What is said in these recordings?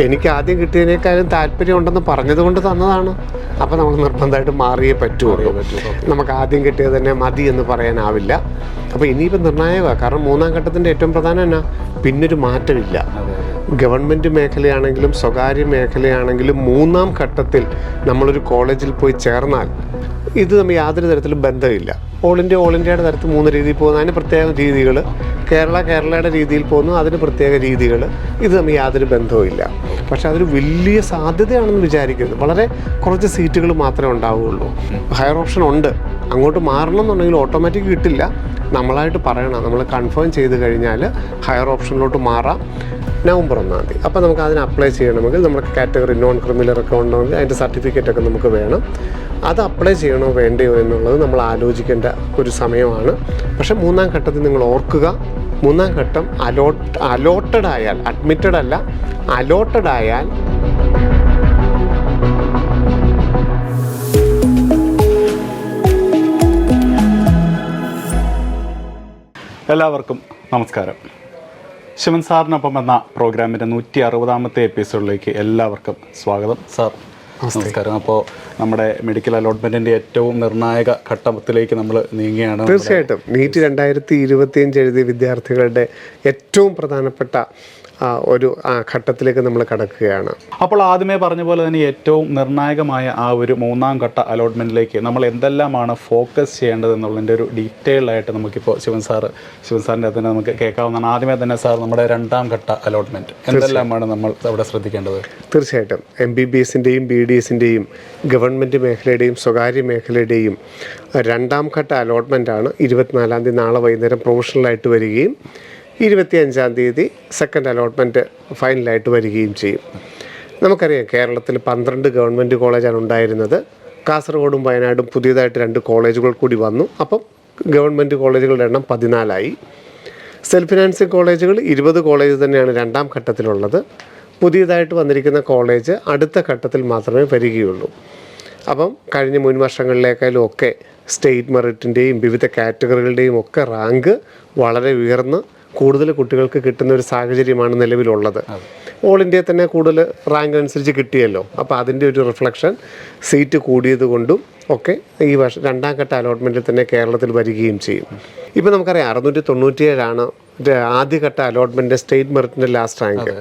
എനിക്ക് ആദ്യം കിട്ടിയതിനേക്കാളും താല്പര്യം ഉണ്ടെന്ന് പറഞ്ഞതുകൊണ്ട് തന്നതാണ്. അപ്പോൾ നമ്മൾ നിർബന്ധമായിട്ട് മാറിയേ പറ്റുള്ളൂ. നമുക്ക് ആദ്യം കിട്ടിയത് തന്നെ മതി എന്ന് പറയാനാവില്ല. അപ്പോൾ ഇനിയിപ്പോൾ നിർണായകമാണ്. കാരണം മൂന്നാം ഘട്ടത്തിൻ്റെ ഏറ്റവും പ്രധാനം എന്നാ, പിന്നൊരു മാറ്റമില്ല. ഗവൺമെൻറ് മേഖലയാണെങ്കിലും സ്വകാര്യ മേഖലയാണെങ്കിലും മൂന്നാം ഘട്ടത്തിൽ നമ്മളൊരു കോളേജിൽ പോയി ചേർന്നാൽ ഇത് തമ്മിൽ യാതൊരു തരത്തിലും ബന്ധമില്ല. ഓൾ ഇന്ത്യയുടെ തരത്തിൽ 3 രീതിയിൽ പോകുന്നു, അതിന് പ്രത്യേക രീതികൾ. കേരളയുടെ രീതിയിൽ പോകുന്നു, അതിന് പ്രത്യേക രീതികൾ. ഇത് തമ്മിൽ യാതൊരു ബന്ധവുമില്ല. പക്ഷേ അതൊരു വലിയ സാധ്യതയാണെന്ന് വിചാരിക്കരുത്. വളരെ കുറച്ച് സീറ്റുകൾ മാത്രമേ ഉണ്ടാവുകയുള്ളൂ. ഹയർ ഓപ്ഷൻ ഉണ്ട്. അങ്ങോട്ട് മാറണം എന്നുണ്ടെങ്കിൽ ഓട്ടോമാറ്റിക് കിട്ടില്ല. നമ്മളായിട്ട് പറയണം. നമ്മൾ കൺഫേം ചെയ്ത് കഴിഞ്ഞാൽ ഹയർ ഓപ്ഷനിലോട്ട് മാറാം നവംബർ 1-ാം തീയതി. അപ്പോൾ നമുക്ക് അതിന് അപ്ലൈ ചെയ്യണമെങ്കിൽ നമ്മുടെ കാറ്റഗറി നോൺ ക്രിമിനൽ ഒക്കെ ഉണ്ടെങ്കിൽ അതിൻ്റെ സർട്ടിഫിക്കറ്റൊക്കെ നമുക്ക് വേണം. അത് അപ്ലൈ ചെയ്യണോ വേണ്ടയോ എന്നുള്ളത് നമ്മൾ ആലോചിക്കേണ്ട ഒരു സമയമാണ്. പക്ഷേ മൂന്നാം ഘട്ടത്തിൽ നിങ്ങൾ ഓർക്കുക, മൂന്നാം ഘട്ടം അലോട്ടഡ് ആയാൽ, അഡ്മിറ്റഡ് അല്ല, അലോട്ടഡ് ആയാൽ എല്ലാവർക്കും നമസ്കാരം. ശിവൻ സാറിനൊപ്പം എന്ന പ്രോഗ്രാമിൻ്റെ 160ാമത്തെ എപ്പിസോഡിലേക്ക് എല്ലാവർക്കും സ്വാഗതം. സാർ നമസ്കാരം. അപ്പോൾ നമ്മുടെ മെഡിക്കൽ അലോട്ട്മെൻറ്റിൻ്റെ ഏറ്റവും നിർണായക ഘട്ടത്തിലേക്ക് നമ്മൾ നീങ്ങുകയാണ്. തീർച്ചയായിട്ടും നീറ്റ് 2025 എഴുതിയ വിദ്യാർത്ഥികളുടെ ഏറ്റവും പ്രധാനപ്പെട്ട ഒരു ഘട്ടത്തിലേക്ക് നമ്മൾ കടക്കുകയാണ്. അപ്പോൾ ആദ്യമേ പറഞ്ഞ പോലെ തന്നെ ഏറ്റവും നിർണായകമായ ആ ഒരു മൂന്നാം ഘട്ട അലോട്ട്മെൻറ്റിലേക്ക് നമ്മൾ എന്തെല്ലാമാണ് ഫോക്കസ് ചെയ്യേണ്ടത് എന്നുള്ളതിൻ്റെ ഒരു ഡീറ്റെയിൽ ആയിട്ട് നമുക്കിപ്പോൾ ശിവൻ സാറിൻ്റെ തന്നെ നമുക്ക് കേൾക്കാവുന്നതാണ്. ആദ്യമേ തന്നെ സാർ, നമ്മുടെ 2ാം ഘട്ട അലോട്ട്മെൻറ്റ് എന്തെല്ലാമാണ് നമ്മൾ അവിടെ ശ്രദ്ധിക്കേണ്ടത്? തീർച്ചയായിട്ടും MBBSൻ്റെയും BDSൻ്റെയും ഗവൺമെൻറ് മേഖലയുടെയും സ്വകാര്യ മേഖലയുടെയും 2ാം ഘട്ട അലോട്ട്മെൻറ്റാണ് 24-ാം തീയതി നാളെ വൈകുന്നേരം പ്രൊഫഷണലായിട്ട് വരികയും 25-ാം തീയതി സെക്കൻഡ് അലോട്ട്മെൻറ്റ് ഫൈനലായിട്ട് വരികയും ചെയ്യും. നമുക്കറിയാം, കേരളത്തിൽ 12 ഗവൺമെൻറ് കോളേജാണ് ഉണ്ടായിരുന്നത്. കാസർഗോഡും വയനാടും പുതിയതായിട്ട് 2 കോളേജുകൾ കൂടി വന്നു. അപ്പം ഗവൺമെൻറ് കോളേജുകളുടെ എണ്ണം 14ആയി. സെൽഫ് ഫിനാൻസിങ് കോളേജുകൾ 20 കോളേജ് തന്നെയാണ് 2ാം ഘട്ടത്തിലുള്ളത്. പുതിയതായിട്ട് വന്നിരിക്കുന്ന കോളേജ് അടുത്ത ഘട്ടത്തിൽ മാത്രമേ വരികയുള്ളൂ. അപ്പം കഴിഞ്ഞ മുൻ വർഷങ്ങളിലേക്കാളും ഒക്കെ സ്റ്റേറ്റ് മെറിറ്റിൻ്റെയും വിവിധ കാറ്റഗറികളുടെയും ഒക്കെ റാങ്ക് വളരെ ഉയർന്ന് കൂടുതൽ കുട്ടികൾക്ക് കിട്ടുന്ന ഒരു സാഹചര്യമാണ് നിലവിലുള്ളത്. ഓൾ ഇന്ത്യയിൽ തന്നെ കൂടുതൽ റാങ്ക് അനുസരിച്ച് കിട്ടിയല്ലോ. അപ്പോൾ അതിൻ്റെ ഒരു റിഫ്ലക്ഷൻ സീറ്റ് കൂടിയത് കൊണ്ടും ഒക്കെ ഈ വർഷം 2ാം ഘട്ട അലോട്ട്മെൻറ്റിൽ തന്നെ കേരളത്തിൽ വരികയും ചെയ്യും. ഇപ്പോൾ നമുക്കറിയാം 697 ആദ്യഘട്ട അലോട്ട്മെൻറ്റ് സ്റ്റേറ്റ് മെറിറ്റിൻ്റെ ലാസ്റ്റ് റാങ്ക്.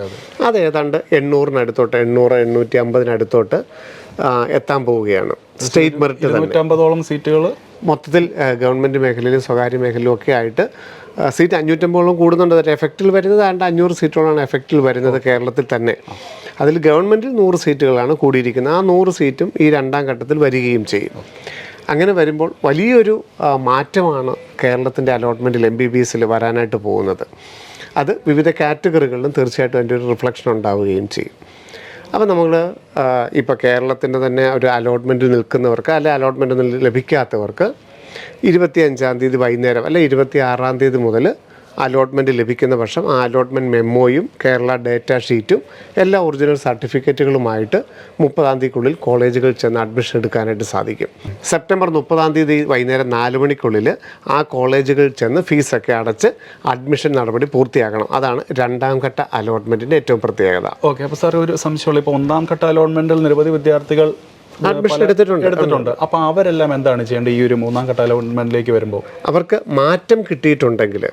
അത് ഏതാണ്ട് 800-നടുത്തോട്ട് 800-850-നടുത്തോട്ട് എത്താൻ പോവുകയാണ്. സ്റ്റേറ്റ് മെറിറ്റ് 250ഓളം സീറ്റുകൾ മൊത്തത്തിൽ ഗവൺമെൻറ് മേഖലയിലും സ്വകാര്യ മേഖലയിലും ഒക്കെ ആയിട്ട് സീറ്റ് 550ഓളം കൂടുന്നുണ്ട്. എഫക്റ്റിൽ വരുന്നത് 500 സീറ്റുകളാണ് എഫക്റ്റിൽ വരുന്നത് കേരളത്തിൽ തന്നെ. അതിൽ ഗവൺമെൻറ്റിൽ 100 സീറ്റുകളാണ് കൂടിയിരിക്കുന്നത്. ആ 100 സീറ്റും ഈ 2ാം ഘട്ടത്തിൽ വരികയും ചെയ്യും. അങ്ങനെ വരുമ്പോൾ വലിയൊരു മാറ്റമാണ് കേരളത്തിൻ്റെ അലോട്ട്മെൻറ്റിൽ MBBSൽ വരാനായിട്ട് പോകുന്നത്. അത് വിവിധ കാറ്റഗറികളിലും തീർച്ചയായിട്ടും അതിൻ്റെ ഒരു റിഫ്ലക്ഷൻ ഉണ്ടാവുകയും ചെയ്യും. അപ്പോൾ നമ്മൾ ഇപ്പോൾ കേരളത്തിൻ്റെ തന്നെ ഒരു അലോട്ട്മെൻറ്റ് നിൽക്കുന്നവർക്ക്, അല്ലെ അലോട്ട്മെൻറ്റ് ലഭിക്കാത്തവർക്ക് 25-ാം തീയതി വൈകുന്നേരം അല്ലെ 26-ാം തീയതി മുതൽ അലോട്ട്മെൻറ്റ് ലഭിക്കുന്ന പക്ഷം ആ അലോട്ട്മെൻറ്റ് മെമ്മോയും കേരള ഡേറ്റ ഷീറ്റും എല്ലാ ഒറിജിനൽ സർട്ടിഫിക്കറ്റുകളുമായിട്ട് 30-ാം തീയതിക്കുള്ളിൽ കോളേജുകൾ ചെന്ന് അഡ്മിഷൻ എടുക്കാനായിട്ട് സാധിക്കും. സെപ്റ്റംബർ 30-ാം തീയതി വൈകുന്നേരം 4 മണിക്കുള്ളിൽ ആ കോളേജുകൾ ചെന്ന് ഫീസൊക്കെ അടച്ച് അഡ്മിഷൻ നടപടി പൂർത്തിയാക്കണം. അതാണ് 2ാം ഘട്ട അലോട്ട്മെൻറ്റിൻ്റെ ഏറ്റവും പ്രത്യേകത. ഓക്കെ. അപ്പോൾ സാർ, ഒരു സംശയമുള്ള, ഇപ്പോൾ 1ാം ഘട്ട അലോട്ട്മെൻറ്റിൽ നിരവധി വിദ്യാർത്ഥികൾ അഡ്മിഷൻ എടുത്തിട്ടുണ്ട്. അപ്പോൾ അവരെല്ലാം എന്താണ് ചെയ്യേണ്ടത് ഈ ഒരു 3ാം ഘട്ട അലോട്ട്മെൻറ്റിലേക്ക് വരുമ്പോൾ? അവർക്ക് മാറ്റം കിട്ടിയിട്ടുണ്ടെങ്കിൽ,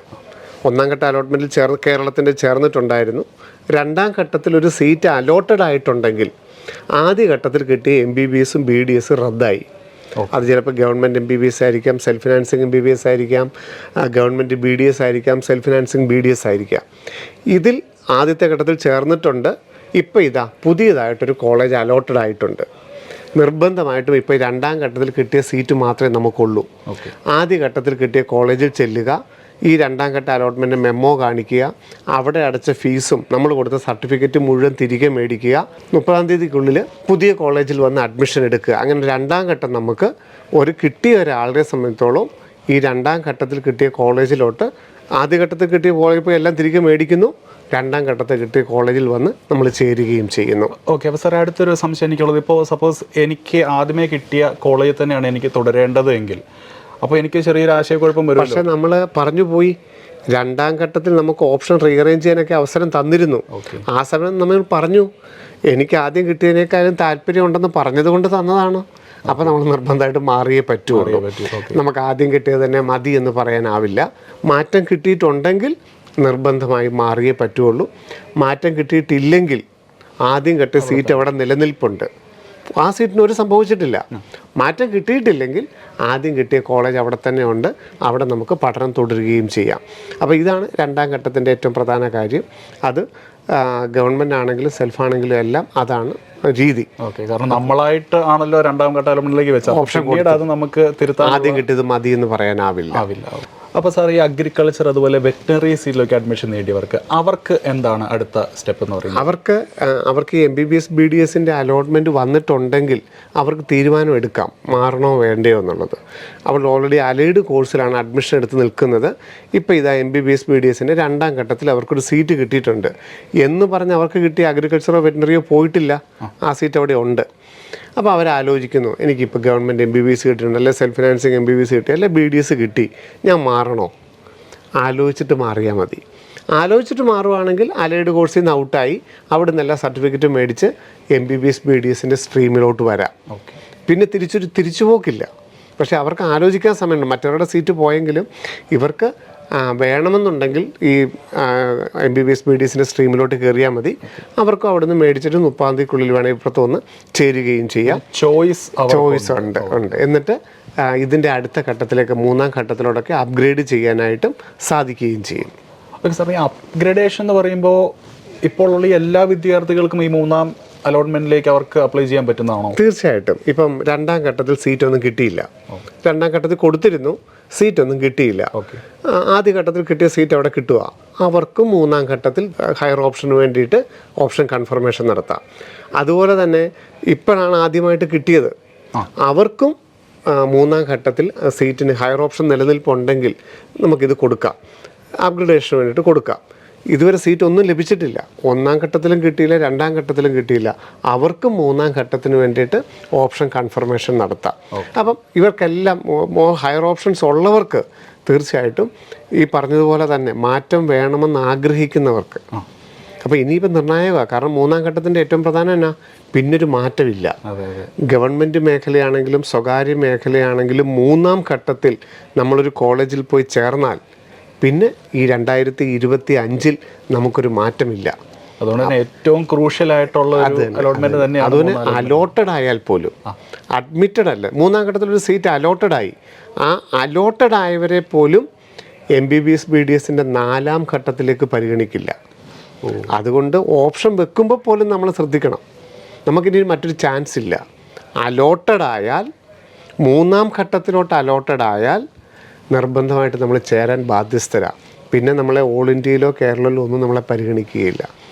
1ാം ഘട്ട അലോട്ട്മെൻറ്റിൽ കേരളത്തിൻ്റെ ചേർന്നിട്ടുണ്ടായിരുന്നു. 2ാം ഘട്ടത്തിൽ ഒരു സീറ്റ് അലോട്ടഡ് ആയിട്ടുണ്ടെങ്കിൽ ആദ്യ ഘട്ടത്തിൽ കിട്ടിയ MBBSും BDSും റദ്ദായി. അത് ചിലപ്പോൾ ഗവൺമെൻറ് MBBS ആയിരിക്കാം, സെൽഫ് ഫിനാൻസിങ് MBBS ആയിരിക്കാം, ഗവൺമെൻറ് BDS ആയിരിക്കാം, സെൽഫ് ഫിനാൻസിങ് BDS ആയിരിക്കാം. ഇതിൽ ആദ്യത്തെ ഘട്ടത്തിൽ ചേർന്നിട്ടുണ്ട്. ഇപ്പോൾ ഇതാ പുതിയതായിട്ടൊരു കോളേജ് അലോട്ടഡ് ആയിട്ടുണ്ട്. നിർബന്ധമായിട്ടും ഇപ്പോൾ 2ാം ഘട്ടത്തിൽ കിട്ടിയ സീറ്റ് മാത്രമേ നമുക്കുള്ളൂ. ആദ്യ ഘട്ടത്തിൽ കിട്ടിയ കോളേജിൽ ചെല്ലുക, ഈ 2ാം ഘട്ട അലോട്ട്മെൻറ്റ് മെമ്മോ കാണിക്കുക, അവിടെ അടച്ച ഫീസും നമ്മൾ കൊടുത്ത സർട്ടിഫിക്കറ്റ് മുഴുവൻ തിരികെ മേടിക്കുക, 30-ാം തീയതിക്കുള്ളിൽ പുതിയ കോളേജിൽ വന്ന് അഡ്മിഷൻ എടുക്കുക. അങ്ങനെ 2ാം ഘട്ടം നമുക്ക് കിട്ടിയ ഒരാളെ സംബന്ധിച്ചോളം ഈ 2ാം ഘട്ടത്തിൽ കിട്ടിയ കോളേജിലോട്ട്, ആദ്യഘട്ടത്തിൽ കിട്ടിയ കോളേജിൽ പോയി എല്ലാം തിരികെ മേടിക്കുന്നു, 2ാം ഘട്ടത്തിൽ കിട്ടിയ കോളേജിൽ വന്ന് നമ്മൾ ചേരുകയും ചെയ്യുന്നു. ഓക്കെ. അപ്പോൾ സാർ, അടുത്തൊരു സംശയം എനിക്കുള്ളത്, ഇപ്പോൾ സപ്പോസ് എനിക്ക് ആദ്യമേ കിട്ടിയ കോളേജിൽ തന്നെയാണ് എനിക്ക് തുടരേണ്ടത് എങ്കിൽ അപ്പോൾ എനിക്ക് ചെറിയൊരു ആശയക്കുഴപ്പം വരും. പക്ഷേ നമ്മൾ പറഞ്ഞു പോയി, രണ്ടാം ഘട്ടത്തിൽ നമുക്ക് ഓപ്ഷൻ റീഅറേഞ്ച് ചെയ്യാനൊക്കെ അവസരം തന്നിരുന്നു. ആ സമയം നമ്മൾ പറഞ്ഞു എനിക്ക് ആദ്യം കിട്ടിയതിനേക്കാളും താല്പര്യമുണ്ടെന്ന് പറഞ്ഞതുകൊണ്ട് തന്നതാണ്. അപ്പോൾ നമ്മൾ നിർബന്ധമായിട്ട് മാറിയേ പറ്റുള്ളൂ. നമുക്ക് ആദ്യം കിട്ടിയത് തന്നെ മതി എന്ന് പറയാനാവില്ല. മാറ്റം കിട്ടിയിട്ടുണ്ടെങ്കിൽ നിർബന്ധമായി മാറിയേ പറ്റുള്ളൂ. മാറ്റം കിട്ടിയിട്ടില്ലെങ്കിൽ ആദ്യം കിട്ടിയ സീറ്റ് അവിടെ നിലനിൽപ്പുണ്ട്, ആ സീറ്റിന് ഒരു സംഭവിച്ചിട്ടില്ല. മാറ്റം കിട്ടിയിട്ടില്ലെങ്കിൽ ആദ്യം കിട്ടിയ കോളേജ് അവിടെ തന്നെ ഉണ്ട്, അവിടെ നമുക്ക് പഠനം തുടരുകയും ചെയ്യാം. അപ്പോൾ ഇതാണ് രണ്ടാം ഘട്ടത്തിൻ്റെ ഏറ്റവും പ്രധാന കാര്യം. അത് ഗവൺമെൻറ് ആണെങ്കിലും സെൽഫാണെങ്കിലും എല്ലാം അതാണ് രീതി. ഓക്കെ, കാരണം നമ്മളായിട്ട് ആണല്ലോ രണ്ടാം ഘട്ട അലോട്ട്മെന്റിലേക്ക് വെച്ച ഓപ്ഷൻ, അത് നമുക്ക് തിരുത്താൻ ആദ്യം കിട്ടിയത് മതി എന്ന് പറയാനാവില്ല. അപ്പോൾ സാർ, ഈ അഗ്രികൾച്ചർ അതുപോലെ വെറ്റിനറി സീറ്റിലൊക്കെ അഡ്മിഷൻ നേടിയവർക്ക് അവർക്ക് എന്താണ് അടുത്ത സ്റ്റെപ്പ് എന്ന് പറയുന്നത്? അവർക്ക് MBBS BDSൻ്റെ അലോട്ട്മെൻറ്റ് വന്നിട്ടുണ്ടെങ്കിൽ അവർക്ക് തീരുമാനം എടുക്കാം മാറണോ വേണ്ടയോ എന്നുള്ളത്. അവർ ഓൾറെഡി അലൈഡ് കോഴ്സിലാണ് അഡ്മിഷൻ എടുത്ത് നിൽക്കുന്നത്. ഇപ്പോൾ ഇതാ MBBS BDSൻ്റെ രണ്ടാം ഘട്ടത്തിൽ അവർക്കൊരു സീറ്റ് കിട്ടിയിട്ടുണ്ട് എന്ന് പറഞ്ഞ് അവർക്ക് കിട്ടിയ അഗ്രികൾച്ചറോ വെറ്റിനറിയോ പോയിട്ടില്ല, ആ സീറ്റ് അവിടെ ഉണ്ട്. അപ്പോൾ അവരാലോചിക്കുന്നു എനിക്കിപ്പോൾ ഗവൺമെൻറ് MBBS കിട്ടിയിട്ടുണ്ട്, അല്ലെങ്കിൽ സെൽഫ് ഫിനാൻസിങ് MBBS കിട്ടി, അല്ലെങ്കിൽ BDS കിട്ടി, ഞാൻ മാറണോ? ആലോചിച്ചിട്ട് മാറിയാൽ മതി. ആലോചിച്ചിട്ട് മാറുവാണെങ്കിൽ അലൈഡ് കോഴ്സിൽ നിന്ന് ഔട്ടായി അവിടെ നിന്ന് എല്ലാ സർട്ടിഫിക്കറ്റും മേടിച്ച് MBBS BDSൻ്റെ സ്ട്രീമിലോട്ട് വരാം. പിന്നെ തിരിച്ചുപോക്കില്ല. പക്ഷേ അവർക്ക് ആലോചിക്കാൻ സമയമുണ്ട്. മറ്റവരുടെ സീറ്റ് പോയെങ്കിലും ഇവർക്ക് വേണമെന്നുണ്ടെങ്കിൽ ഈ MBBS BDSൻ്റെ സ്ട്രീമിലോട്ട് കയറിയാൽ മതി. അവർക്കും അവിടെ നിന്ന് മേടിച്ചിട്ട് 30-ാം തീയതിക്കുള്ളിൽ വേണമെങ്കിൽ ഇപ്പുറത്ത് വന്ന് ചേരുകയും ചെയ്യാം. ചോയ്സ് ഉണ്ട്. എന്നിട്ട് ഇതിൻ്റെ അടുത്ത ഘട്ടത്തിലേക്ക്, മൂന്നാം ഘട്ടത്തിലോട്ടൊക്കെ അപ്ഗ്രേഡ് ചെയ്യാനായിട്ടും സാധിക്കുകയും ചെയ്യും. ഓക്കെ സാർ, ഈ അപ്ഗ്രേഡേഷൻ എന്ന് പറയുമ്പോൾ ഇപ്പോൾ ഉള്ള എല്ലാ വിദ്യാർത്ഥികൾക്കും ഈ മൂന്നാം അലോട്ട്മെന്റിലേക്ക് അവർക്ക് അപ്ലൈ ചെയ്യാൻ പറ്റുന്നതാണോ? തീർച്ചയായിട്ടും. ഇപ്പം രണ്ടാം ഘട്ടത്തിൽ സീറ്റൊന്നും കിട്ടിയില്ല, രണ്ടാം ഘട്ടത്തിൽ കൊടുത്തിരുന്നു, സീറ്റൊന്നും കിട്ടിയില്ല. ആദ്യ ഘട്ടത്തിൽ കിട്ടിയ സീറ്റ് അവിടെ കിട്ടുക, അവർക്ക് മൂന്നാം ഘട്ടത്തിൽ ഹയർ ഓപ്ഷന് വേണ്ടിയിട്ട് ഓപ്ഷൻ കൺഫർമേഷൻ നടത്താം. അതുപോലെ തന്നെ ഇപ്പോഴാണ് ആദ്യമായിട്ട് കിട്ടിയത്, അവർക്കും മൂന്നാം ഘട്ടത്തിൽ സീറ്റിന് ഹയർ ഓപ്ഷൻ നിലനിൽപ്പുണ്ടെങ്കിൽ നമുക്കിത് കൊടുക്കാം, അപ്ഗ്രഡേഷന് വേണ്ടിയിട്ട് കൊടുക്കാം. ഇതുവരെ സീറ്റ് ഒന്നും ലഭിച്ചിട്ടില്ല, ഒന്നാം ഘട്ടത്തിലും കിട്ടിയില്ല, രണ്ടാം ഘട്ടത്തിലും കിട്ടിയില്ല, അവർക്ക് മൂന്നാം ഘട്ടത്തിന് വേണ്ടിയിട്ട് ഓപ്ഷൻ കൺഫർമേഷൻ നടത്താം. അപ്പം ഇവർക്കെല്ലാം ഹയർ ഓപ്ഷൻസ് ഉള്ളവർക്ക് തീർച്ചയായിട്ടും ഈ പറഞ്ഞതുപോലെ തന്നെ മാറ്റം വേണമെന്ന് ആഗ്രഹിക്കുന്നവർക്ക് അപ്പോൾ ഇനിയിപ്പോൾ നിർണായകമാണ്. കാരണം മൂന്നാം ഘട്ടത്തിൻ്റെ ഏറ്റവും പ്രധാനം എന്നാ, പിന്നൊരു മാറ്റമില്ല. ഗവൺമെൻറ് മേഖലയാണെങ്കിലും സ്വകാര്യ മേഖലയാണെങ്കിലും മൂന്നാം ഘട്ടത്തിൽ നമ്മളൊരു കോളേജിൽ പോയി ചേർന്നാൽ പിന്നെ ഈ 2025 നമുക്കൊരു മാറ്റമില്ല. അതുകൊണ്ട് തന്നെ ഏറ്റവും ക്രൂഷ്യൽ ആയിട്ടുള്ള അലോട്ട്മെന്റ് തന്നെയാണ്. അതുകൊണ്ട് അലോട്ടഡ് ആയാൽ പോലും അഡ്മിറ്റഡ് അല്ല, മൂന്നാം ഘട്ടത്തിലൊരു സീറ്റ് അലോട്ടഡായി, ആ അലോട്ടഡ് ആയവരെ പോലും MBBS BDSൻ്റെ നാലാം ഘട്ടത്തിലേക്ക് പരിഗണിക്കില്ല. അതുകൊണ്ട് ഓപ്ഷൻ വെക്കുമ്പോൾ പോലും നമ്മൾ ശ്രദ്ധിക്കണം, നമുക്കിനി മറ്റൊരു ചാൻസ് ഇല്ല. അലോട്ടഡ് ആയാൽ, മൂന്നാം ഘട്ടത്തിലോട്ട് അലോട്ടഡ് ആയാൽ നിർബന്ധമായിട്ട് നമ്മൾ ചേരാൻ ബാധ്യസ്ഥരാണ്. പിന്നെ നമ്മളെ ഓൾ ഇന്ത്യയിലോ കേരളയിലോ ഒന്നും നമ്മളെ പരിഗണിക്കുകയില്ല.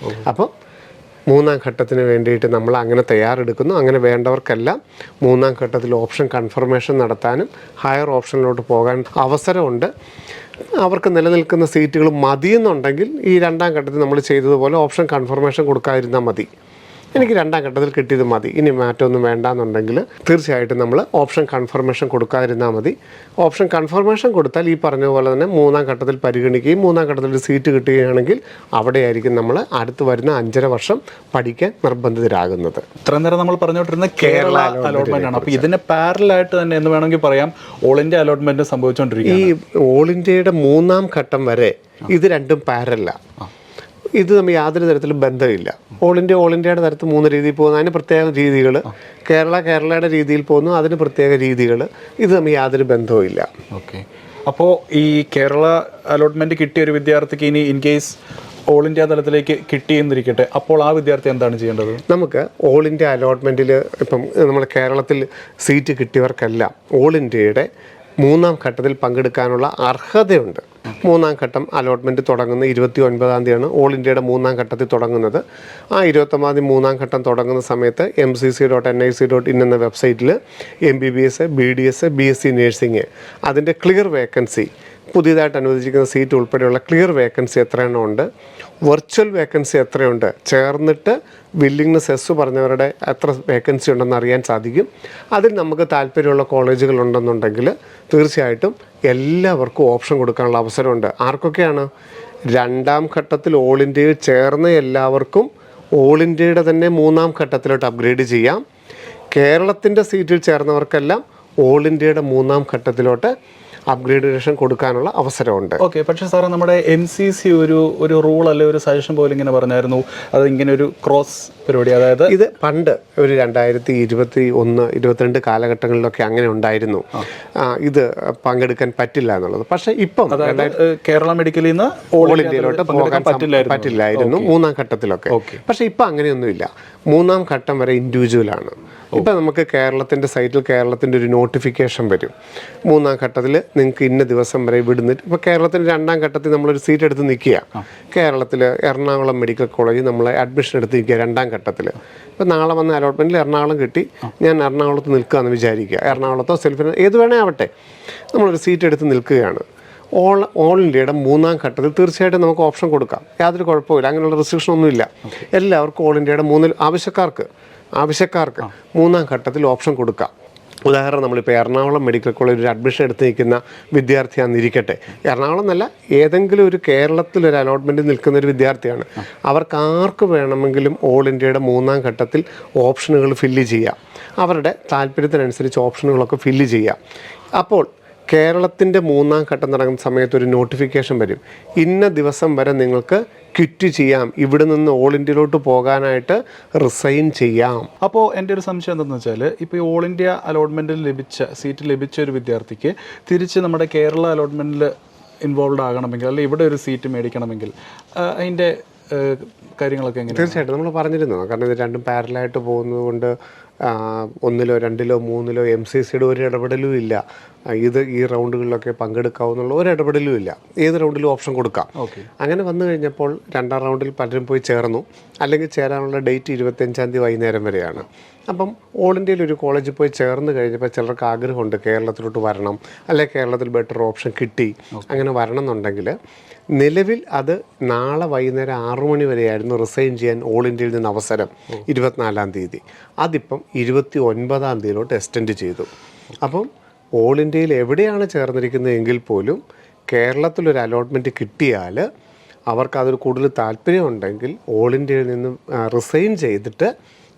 അപ്പം മൂന്നാം ഘട്ടത്തിന് വേണ്ടിയിട്ട് നമ്മൾ അങ്ങനെ തയ്യാറെടുക്കുന്നു. അങ്ങനെ വേണ്ടവർക്കെല്ലാം മൂന്നാം ഘട്ടത്തിൽ ഓപ്ഷൻ കൺഫർമേഷൻ നടത്താനും ഹയർ ഓപ്ഷനിലോട്ട് പോകാൻ അവസരമുണ്ട്. അവർക്ക് നിലനിൽക്കുന്ന സീറ്റുകൾ മതിയെന്നുണ്ടെങ്കിൽ ഈ രണ്ടാം ഘട്ടത്തിൽ നമ്മൾ ചെയ്തതുപോലെ ഓപ്ഷൻ കൺഫർമേഷൻ കൊടുക്കാതിരുന്നാൽ മതി. എനിക്ക് രണ്ടാം ഘട്ടത്തിൽ കിട്ടിയത് മതി, ഇനി മാറ്റമൊന്നും വേണ്ടാന്നുണ്ടെങ്കിൽ തീർച്ചയായിട്ടും നമ്മൾ ഓപ്ഷൻ കൺഫർമേഷൻ കൊടുക്കാതിരുന്നാൽ മതി. ഓപ്ഷൻ കൺഫർമേഷൻ കൊടുത്താൽ ഈ പറഞ്ഞ പോലെ തന്നെ മൂന്നാം ഘട്ടത്തിൽ പരിഗണിക്കുകയും മൂന്നാം ഘട്ടത്തിൽ സീറ്റ് കിട്ടുകയാണെങ്കിൽ അവിടെയായിരിക്കും നമ്മൾ അടുത്ത് വരുന്ന 5.5 വർഷം പഠിക്കാൻ നിർബന്ധിതരാകുന്നത്. ഇത്ര നേരം നമ്മൾ പറഞ്ഞുകൊണ്ടിരുന്ന കേരള അലോട്ട്മെന്റ് ആണ്. അപ്പോൾ ഇതിന് പാരലായിട്ട് തന്നെ എന്ന് വേണമെങ്കിൽ പറയാം ഓൾ ഇന്ത്യ അലോട്ട്മെന്റ് സംഭവിച്ചുകൊണ്ടിരിക്കും. ഈ ഓൾ ഇന്ത്യയുടെ മൂന്നാം ഘട്ടം വരെ ഇത് രണ്ടും പാരലാണ്. ഇത് തമ്മിൽ യാതൊരു തരത്തിലും ബന്ധമില്ല. ഓൾ ഇന്ത്യയുടെ തരത്തിൽ 3 രീതിയിൽ പോകുന്നു, അതിന് പ്രത്യേക രീതികൾ. കേരളയുടെ രീതിയിൽ പോകുന്നു, അതിന് പ്രത്യേക രീതികൾ. ഇത് തമ്മിൽ യാതൊരു ബന്ധവും ഇല്ല. ഓക്കെ, അപ്പോൾ ഈ കേരള അലോട്ട്മെൻറ്റ് കിട്ടിയ ഒരു വിദ്യാർത്ഥിക്ക് ഇനി ഇൻ കേസ് ഓൾ ഇന്ത്യ തലത്തിലേക്ക് കിട്ടിയെന്നിരിക്കട്ടെ, അപ്പോൾ ആ വിദ്യാർത്ഥി എന്താണ് ചെയ്യേണ്ടത്? നമുക്ക് ഓൾ ഇന്ത്യ അലോട്ട്മെൻറ്റിൽ ഇപ്പം നമ്മൾ കേരളത്തിൽ സീറ്റ് കിട്ടിയവർക്കെല്ലാം ഓൾ ഇന്ത്യയുടെ മൂന്നാം ഘട്ടത്തിൽ പങ്കെടുക്കാനുള്ള അർഹതയുണ്ട്. മൂന്നാം ഘട്ടം അലോട്ട്മെൻറ്റ് തുടങ്ങുന്ന 29-ാം തീയതിയാണ് ഓൾ ഇന്ത്യയുടെ മൂന്നാം ഘട്ടത്തിൽ തുടങ്ങുന്നത്. ആ 29-ാം തീയതി മൂന്നാം ഘട്ടം തുടങ്ങുന്ന സമയത്ത് mcc.nic.in എന്ന വെബ്സൈറ്റിൽ MBBS, BDS, BSc നേഴ്സിംഗ് അതിൻ്റെ ക്ലിയർ വേക്കൻസി പുതിയതായിട്ട് അനുവദിച്ചിരിക്കുന്ന സീറ്റ് ഉൾപ്പെടെയുള്ള ക്ലിയർ വേക്കൻസി എത്ര എണ്ണം ഉണ്ട്, വെർച്വൽ വേക്കൻസി എത്രയുണ്ട്, ചേർന്നിട്ട് വില്ലിങ്നെസ് എസ് പറഞ്ഞവരുടെ എത്ര വേക്കൻസി ഉണ്ടെന്ന് അറിയാൻ സാധിക്കും. അതിൽ നമുക്ക് താല്പര്യമുള്ള കോളേജുകളുണ്ടെന്നുണ്ടെങ്കിൽ തീർച്ചയായിട്ടും എല്ലാവർക്കും ഓപ്ഷൻ കൊടുക്കാനുള്ള അവസരമുണ്ട്. ആർക്കൊക്കെയാണ്? രണ്ടാം ഘട്ടത്തിൽ ഓൾ ഇന്ത്യയിൽ ചേർന്ന എല്ലാവർക്കും ഓൾ ഇന്ത്യയുടെ തന്നെ മൂന്നാം ഘട്ടത്തിലോട്ട് അപ്ഗ്രേഡ് ചെയ്യാം. കേരളത്തിൻ്റെ സീറ്റിൽ ചേർന്നവർക്കെല്ലാം ഓൾ ഇന്ത്യയുടെ മൂന്നാം ഘട്ടത്തിലോട്ട് അപ്ഗ്രേഡേഷൻ കൊടുക്കാനുള്ള അവസരമുണ്ട്. ഓക്കെ, പക്ഷേ സാറേ നമ്മുടെ NCC ഒരു റൂൾ അല്ലെ ഒരു സജഷൻ പോലെ ഇങ്ങനെ പറഞ്ഞായിരുന്നു, അത് ഇങ്ങനെ ഒരു ക്രോസ് പരിപാടി, അതായത് ഇത് പണ്ട് ഒരു 2021, 22 കാലഘട്ടങ്ങളിലൊക്കെ അങ്ങനെ ഉണ്ടായിരുന്നു, ഇത് പങ്കെടുക്കാൻ പറ്റില്ല എന്നുള്ളത്. പക്ഷേ ഇപ്പം കേരള മെഡിക്കലിൽ നിന്ന് ഓൾ ഇന്ത്യയിലോട്ട് പോകാൻ പറ്റില്ലായിരുന്നു മൂന്നാം ഘട്ടത്തിലൊക്കെ. പക്ഷേ ഇപ്പം അങ്ങനെയൊന്നുമില്ല. മൂന്നാം ഘട്ടം വരെ ഇൻഡിവിജ്വലാണ്. ഇപ്പം നമുക്ക് കേരളത്തിൻ്റെ സൈറ്റിൽ കേരളത്തിൻ്റെ ഒരു നോട്ടിഫിക്കേഷൻ വരും. മൂന്നാം ഘട്ടത്തിൽ നിങ്ങൾക്ക് ഇന്ന ദിവസം വരെ ഇവിടുന്ന്, ഇപ്പോൾ കേരളത്തിൻ്റെ രണ്ടാം ഘട്ടത്തിൽ നമ്മളൊരു സീറ്റ് എടുത്ത് നിൽക്കുക. കേരളത്തിൽ എറണാകുളം മെഡിക്കൽ കോളേജിൽ നമ്മൾ അഡ്മിഷൻ എടുത്ത് നിൽക്കുക രണ്ടാം ഘട്ടത്തിൽ. ഇപ്പോൾ നാളെ വന്ന അലോട്ട്മെൻറ്റിൽ എറണാകുളം കിട്ടി, ഞാൻ എറണാകുളത്ത് നിൽക്കുകയെന്ന് വിചാരിക്കുക. എറണാകുളത്തോ സെൽഫിനോ ഏത് വേണേ ആവട്ടെ, നമ്മളൊരു സീറ്റ് എടുത്ത് നിൽക്കുകയാണ്. ഓൾ ഇന്ത്യയുടെ മൂന്നാം ഘട്ടത്തിൽ തീർച്ചയായിട്ടും നമുക്ക് ഓപ്ഷൻ കൊടുക്കാം. യാതൊരു കുഴപ്പമില്ല, അങ്ങനെയുള്ള റെസ്ട്രിക്ഷൻ ഒന്നുമില്ല. എല്ലാവർക്കും ഓൾ ഇന്ത്യയുടെ ആവശ്യക്കാർക്ക് മൂന്നാം ഘട്ടത്തിൽ ഓപ്ഷൻ കൊടുക്കാം. ഉദാഹരണം, നമ്മളിപ്പോൾ എറണാകുളം മെഡിക്കൽ കോളേജിൽ ഒരു അഡ്മിഷൻ എടുത്ത് നിൽക്കുന്ന വിദ്യാർത്ഥിയാണെന്നിരിക്കട്ടെ. എറണാകുളം എന്നല്ല, ഏതെങ്കിലും ഒരു കേരളത്തിലൊരു അലോട്ട്മെൻറ്റ് നിൽക്കുന്ന ഒരു വിദ്യാർത്ഥിയാണ്. അവർക്ക് ആർക്ക് വേണമെങ്കിലും ഓൾ ഇന്ത്യയുടെ മൂന്നാം ഘട്ടത്തിൽ ഓപ്ഷനുകൾ ഫില്ല് ചെയ്യാം. അവരുടെ താല്പര്യത്തിനനുസരിച്ച് ഓപ്ഷനുകളൊക്കെ ഫില്ല് ചെയ്യാം. അപ്പോൾ കേരളത്തിൻ്റെ മൂന്നാം ഘട്ടം നടക്കുന്ന സമയത്ത് ഒരു നോട്ടിഫിക്കേഷൻ വരും, ഇന്ന ദിവസം വരെ നിങ്ങൾക്ക് ക്വിറ്റ് ചെയ്യാം, ഇവിടെ നിന്ന് ഓൾ ഇന്ത്യയിലോട്ട് പോകാനായിട്ട് റിസൈൻ ചെയ്യാം. അപ്പോൾ എൻ്റെ ഒരു സംശയം എന്താണെന്ന് വെച്ചാൽ, ഇപ്പോൾ ഈ ഓൾ ഇന്ത്യ അലോട്ട്മെൻറ്റിൽ സീറ്റ് ലഭിച്ച ഒരു വിദ്യാർത്ഥിക്ക് തിരിച്ച് നമ്മുടെ കേരള അലോട്ട്മെൻറ്റിൽ ഇൻവോൾവ് ആകണമെങ്കിൽ, അല്ലെങ്കിൽ ഇവിടെ ഒരു സീറ്റ് മേടിക്കണമെങ്കിൽ അതിൻ്റെ കാര്യങ്ങളൊക്കെ എങ്ങനെ? തീർച്ചയായിട്ടും നമ്മൾ പറഞ്ഞിരുന്നു. കാരണം ഇത് രണ്ടും പാരലായിട്ട് പോകുന്നത് കൊണ്ട് ഒന്നിലോ രണ്ടിലോ മൂന്നിലോ MCCയുടെ ഒരു ഇടപെടലും ഇല്ല. ഈ റൗണ്ടുകളിലൊക്കെ പങ്കെടുക്കാവുന്നുള്ള ഒരു ഇടപെടലും ഇല്ല. ഏത് റൗണ്ടിലും ഓപ്ഷൻ കൊടുക്കാം. അങ്ങനെ വന്നു കഴിഞ്ഞപ്പോൾ രണ്ടാം റൗണ്ടിൽ പലരും പോയി ചേർന്നു. അല്ലെങ്കിൽ ചേരാനുള്ള ഡേറ്റ് 25-ാം തീയതി വൈകുന്നേരം വരെയാണ്. അപ്പം ഓൾ ഇന്ത്യയിൽ ഒരു കോളേജിൽ പോയി ചേർന്ന് കഴിഞ്ഞപ്പോൾ ചിലർക്ക് ആഗ്രഹമുണ്ട് കേരളത്തിലോട്ട് വരണം, അല്ലെങ്കിൽ കേരളത്തിൽ ബെറ്റർ ഓപ്ഷൻ കിട്ടി, അങ്ങനെ വരണം എന്നുണ്ടെങ്കിൽ നിലവിൽ അത് നാളെ വൈകുന്നേരം 6 മണി വരെയായിരുന്നു റിസൈൻ ചെയ്യാൻ ഓൾ ഇന്ത്യയിൽ നിന്ന് അവസരം, 24-ാം തീയതി. അതിപ്പം 29-ാം തീയതിയിലോട്ട് എക്സ്റ്റെൻഡ് ചെയ്തു. അപ്പം ഓൾ ഇന്ത്യയിൽ എവിടെയാണ് ചേർന്നിരിക്കുന്നതെങ്കിൽ പോലും കേരളത്തിലൊരു അലോട്ട്മെൻറ്റ് കിട്ടിയാൽ അവർക്കതൊരു കൂടുതൽ താല്പര്യമുണ്ടെങ്കിൽ ഓൾ ഇന്ത്യയിൽ നിന്നും റിസൈൻ ചെയ്തിട്ട്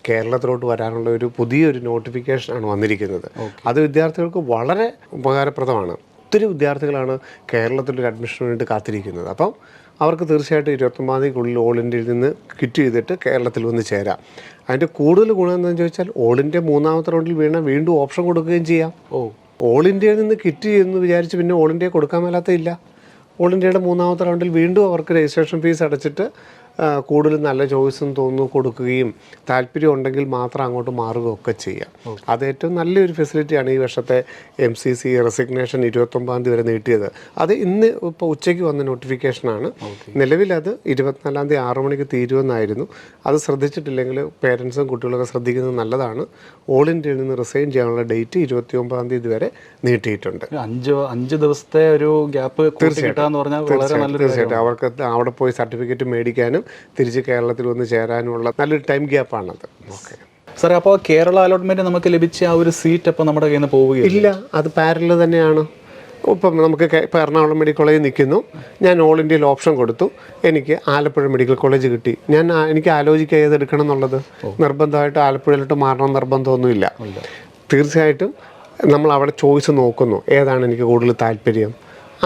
കേരളത്തിലോട്ട് വരാനുള്ള ഒരു പുതിയൊരു നോട്ടിഫിക്കേഷനാണ് വന്നിരിക്കുന്നത്. അത് വിദ്യാർത്ഥികൾക്ക് വളരെ ഉപകാരപ്രദമാണ്. ഒത്തിരി വിദ്യാർത്ഥികളാണ് കേരളത്തിലൊരു അഡ്മിഷന് വേണ്ടി കാത്തിരിക്കുന്നത്. അപ്പം അവർക്ക് തീർച്ചയായിട്ടും 29-ാം തീയതിക്കുള്ളിൽ ഓൾ ഇന്ത്യയിൽ നിന്ന് ക്വിറ്റ് ചെയ്തിട്ട് കേരളത്തിൽ വന്ന് ചേരാം. അതിൻ്റെ കൂടുതൽ ഗുണം എന്താണെന്ന് ചോദിച്ചാൽ, ഓൾ ഇന്ത്യ മൂന്നാമത്തെ റൗണ്ടിൽ വീണ്ടും ഓപ്ഷൻ കൊടുക്കുകയും ചെയ്യാം. ഓൾ ഇന്ത്യയിൽ നിന്ന് ക്വിറ്റ് ചെയ്യുമെന്ന് വിചാരിച്ച് പിന്നെ ഓൾ ഇന്ത്യ കൊടുക്കാൻ മേലാത്തയില്ല. ഓൾ ഇന്ത്യയുടെ മൂന്നാമത്തെ റൗണ്ടിൽ വീണ്ടും അവർക്ക് രജിസ്ട്രേഷൻ ഫീസ് അടച്ചിട്ട് കൂടുതൽ നല്ല ചോയ്സും തോന്നുന്നു കൊടുക്കുകയും താല്പര്യം ഉണ്ടെങ്കിൽ മാത്രം അങ്ങോട്ട് മാറുകയൊക്കെ ചെയ്യാം. അത് ഏറ്റവും നല്ലൊരു ഫെസിലിറ്റിയാണ് ഈ വർഷത്തെ MCC റെസിഗ്നേഷൻ 29-ാം തീയതി വരെ നീട്ടിയത്. അത് ഇന്ന് ഇപ്പോൾ ഉച്ചയ്ക്ക് വന്ന നോട്ടിഫിക്കേഷനാണ്. നിലവിലത് 24-ാം തീയതി 6 മണിക്ക് തീരുമെന്നായിരുന്നു. അത് ശ്രദ്ധിച്ചിട്ടില്ലെങ്കിൽ പേരൻസും കുട്ടികളൊക്കെ ശ്രദ്ധിക്കുന്നത് നല്ലതാണ്. ഓൾ ഇന്ത്യയിൽ നിന്ന് റിസൈൻ ചെയ്യാനുള്ള ഡേറ്റ് 29-ാം തീയതി വരെ നീട്ടിയിട്ടുണ്ട്. 5 ദിവസത്തെ ഒരു ഗ്യാപ്പ് തീർച്ചയായിട്ടും അവർക്ക് അവിടെ പോയി സർട്ടിഫിക്കറ്റ് മേടിക്കാനും തിരിച്ച് കേരളത്തിൽ വന്ന് ചേരാനുമുള്ള നല്ലൊരു ടൈം ഗ്യാപ്പാണത്. സാറേ, അപ്പോൾ കേരള അലോട്ട്മെൻറ്റ് നമുക്ക് ലഭിച്ച ആ ഒരു സീറ്റ് അപ്പോൾ നമ്മുടെ കയ്യിൽ നിന്ന് പോവുകയില്ല? അത് പാരലൽ തന്നെയാണ്. ഇപ്പം നമുക്ക് ഇപ്പോൾ എറണാകുളം മെഡിക്കൽ കോളേജിൽ നിൽക്കുന്നു, ഞാൻ ഓൾ ഇന്ത്യയിൽ ഓപ്ഷൻ കൊടുത്തു, എനിക്ക് ആലപ്പുഴ മെഡിക്കൽ കോളേജ് കിട്ടി. എനിക്ക് ആലോചിക്കുക ഏത് എടുക്കണം എന്നുള്ളത്. നിർബന്ധമായിട്ട് ആലപ്പുഴയിലോട്ട് മാറണം നിർബന്ധമൊന്നുമില്ല. തീർച്ചയായിട്ടും നമ്മൾ അവിടെ ചോയ്സ് നോക്കുന്നു, ഏതാണ് എനിക്ക് കൂടുതൽ താല്പര്യം.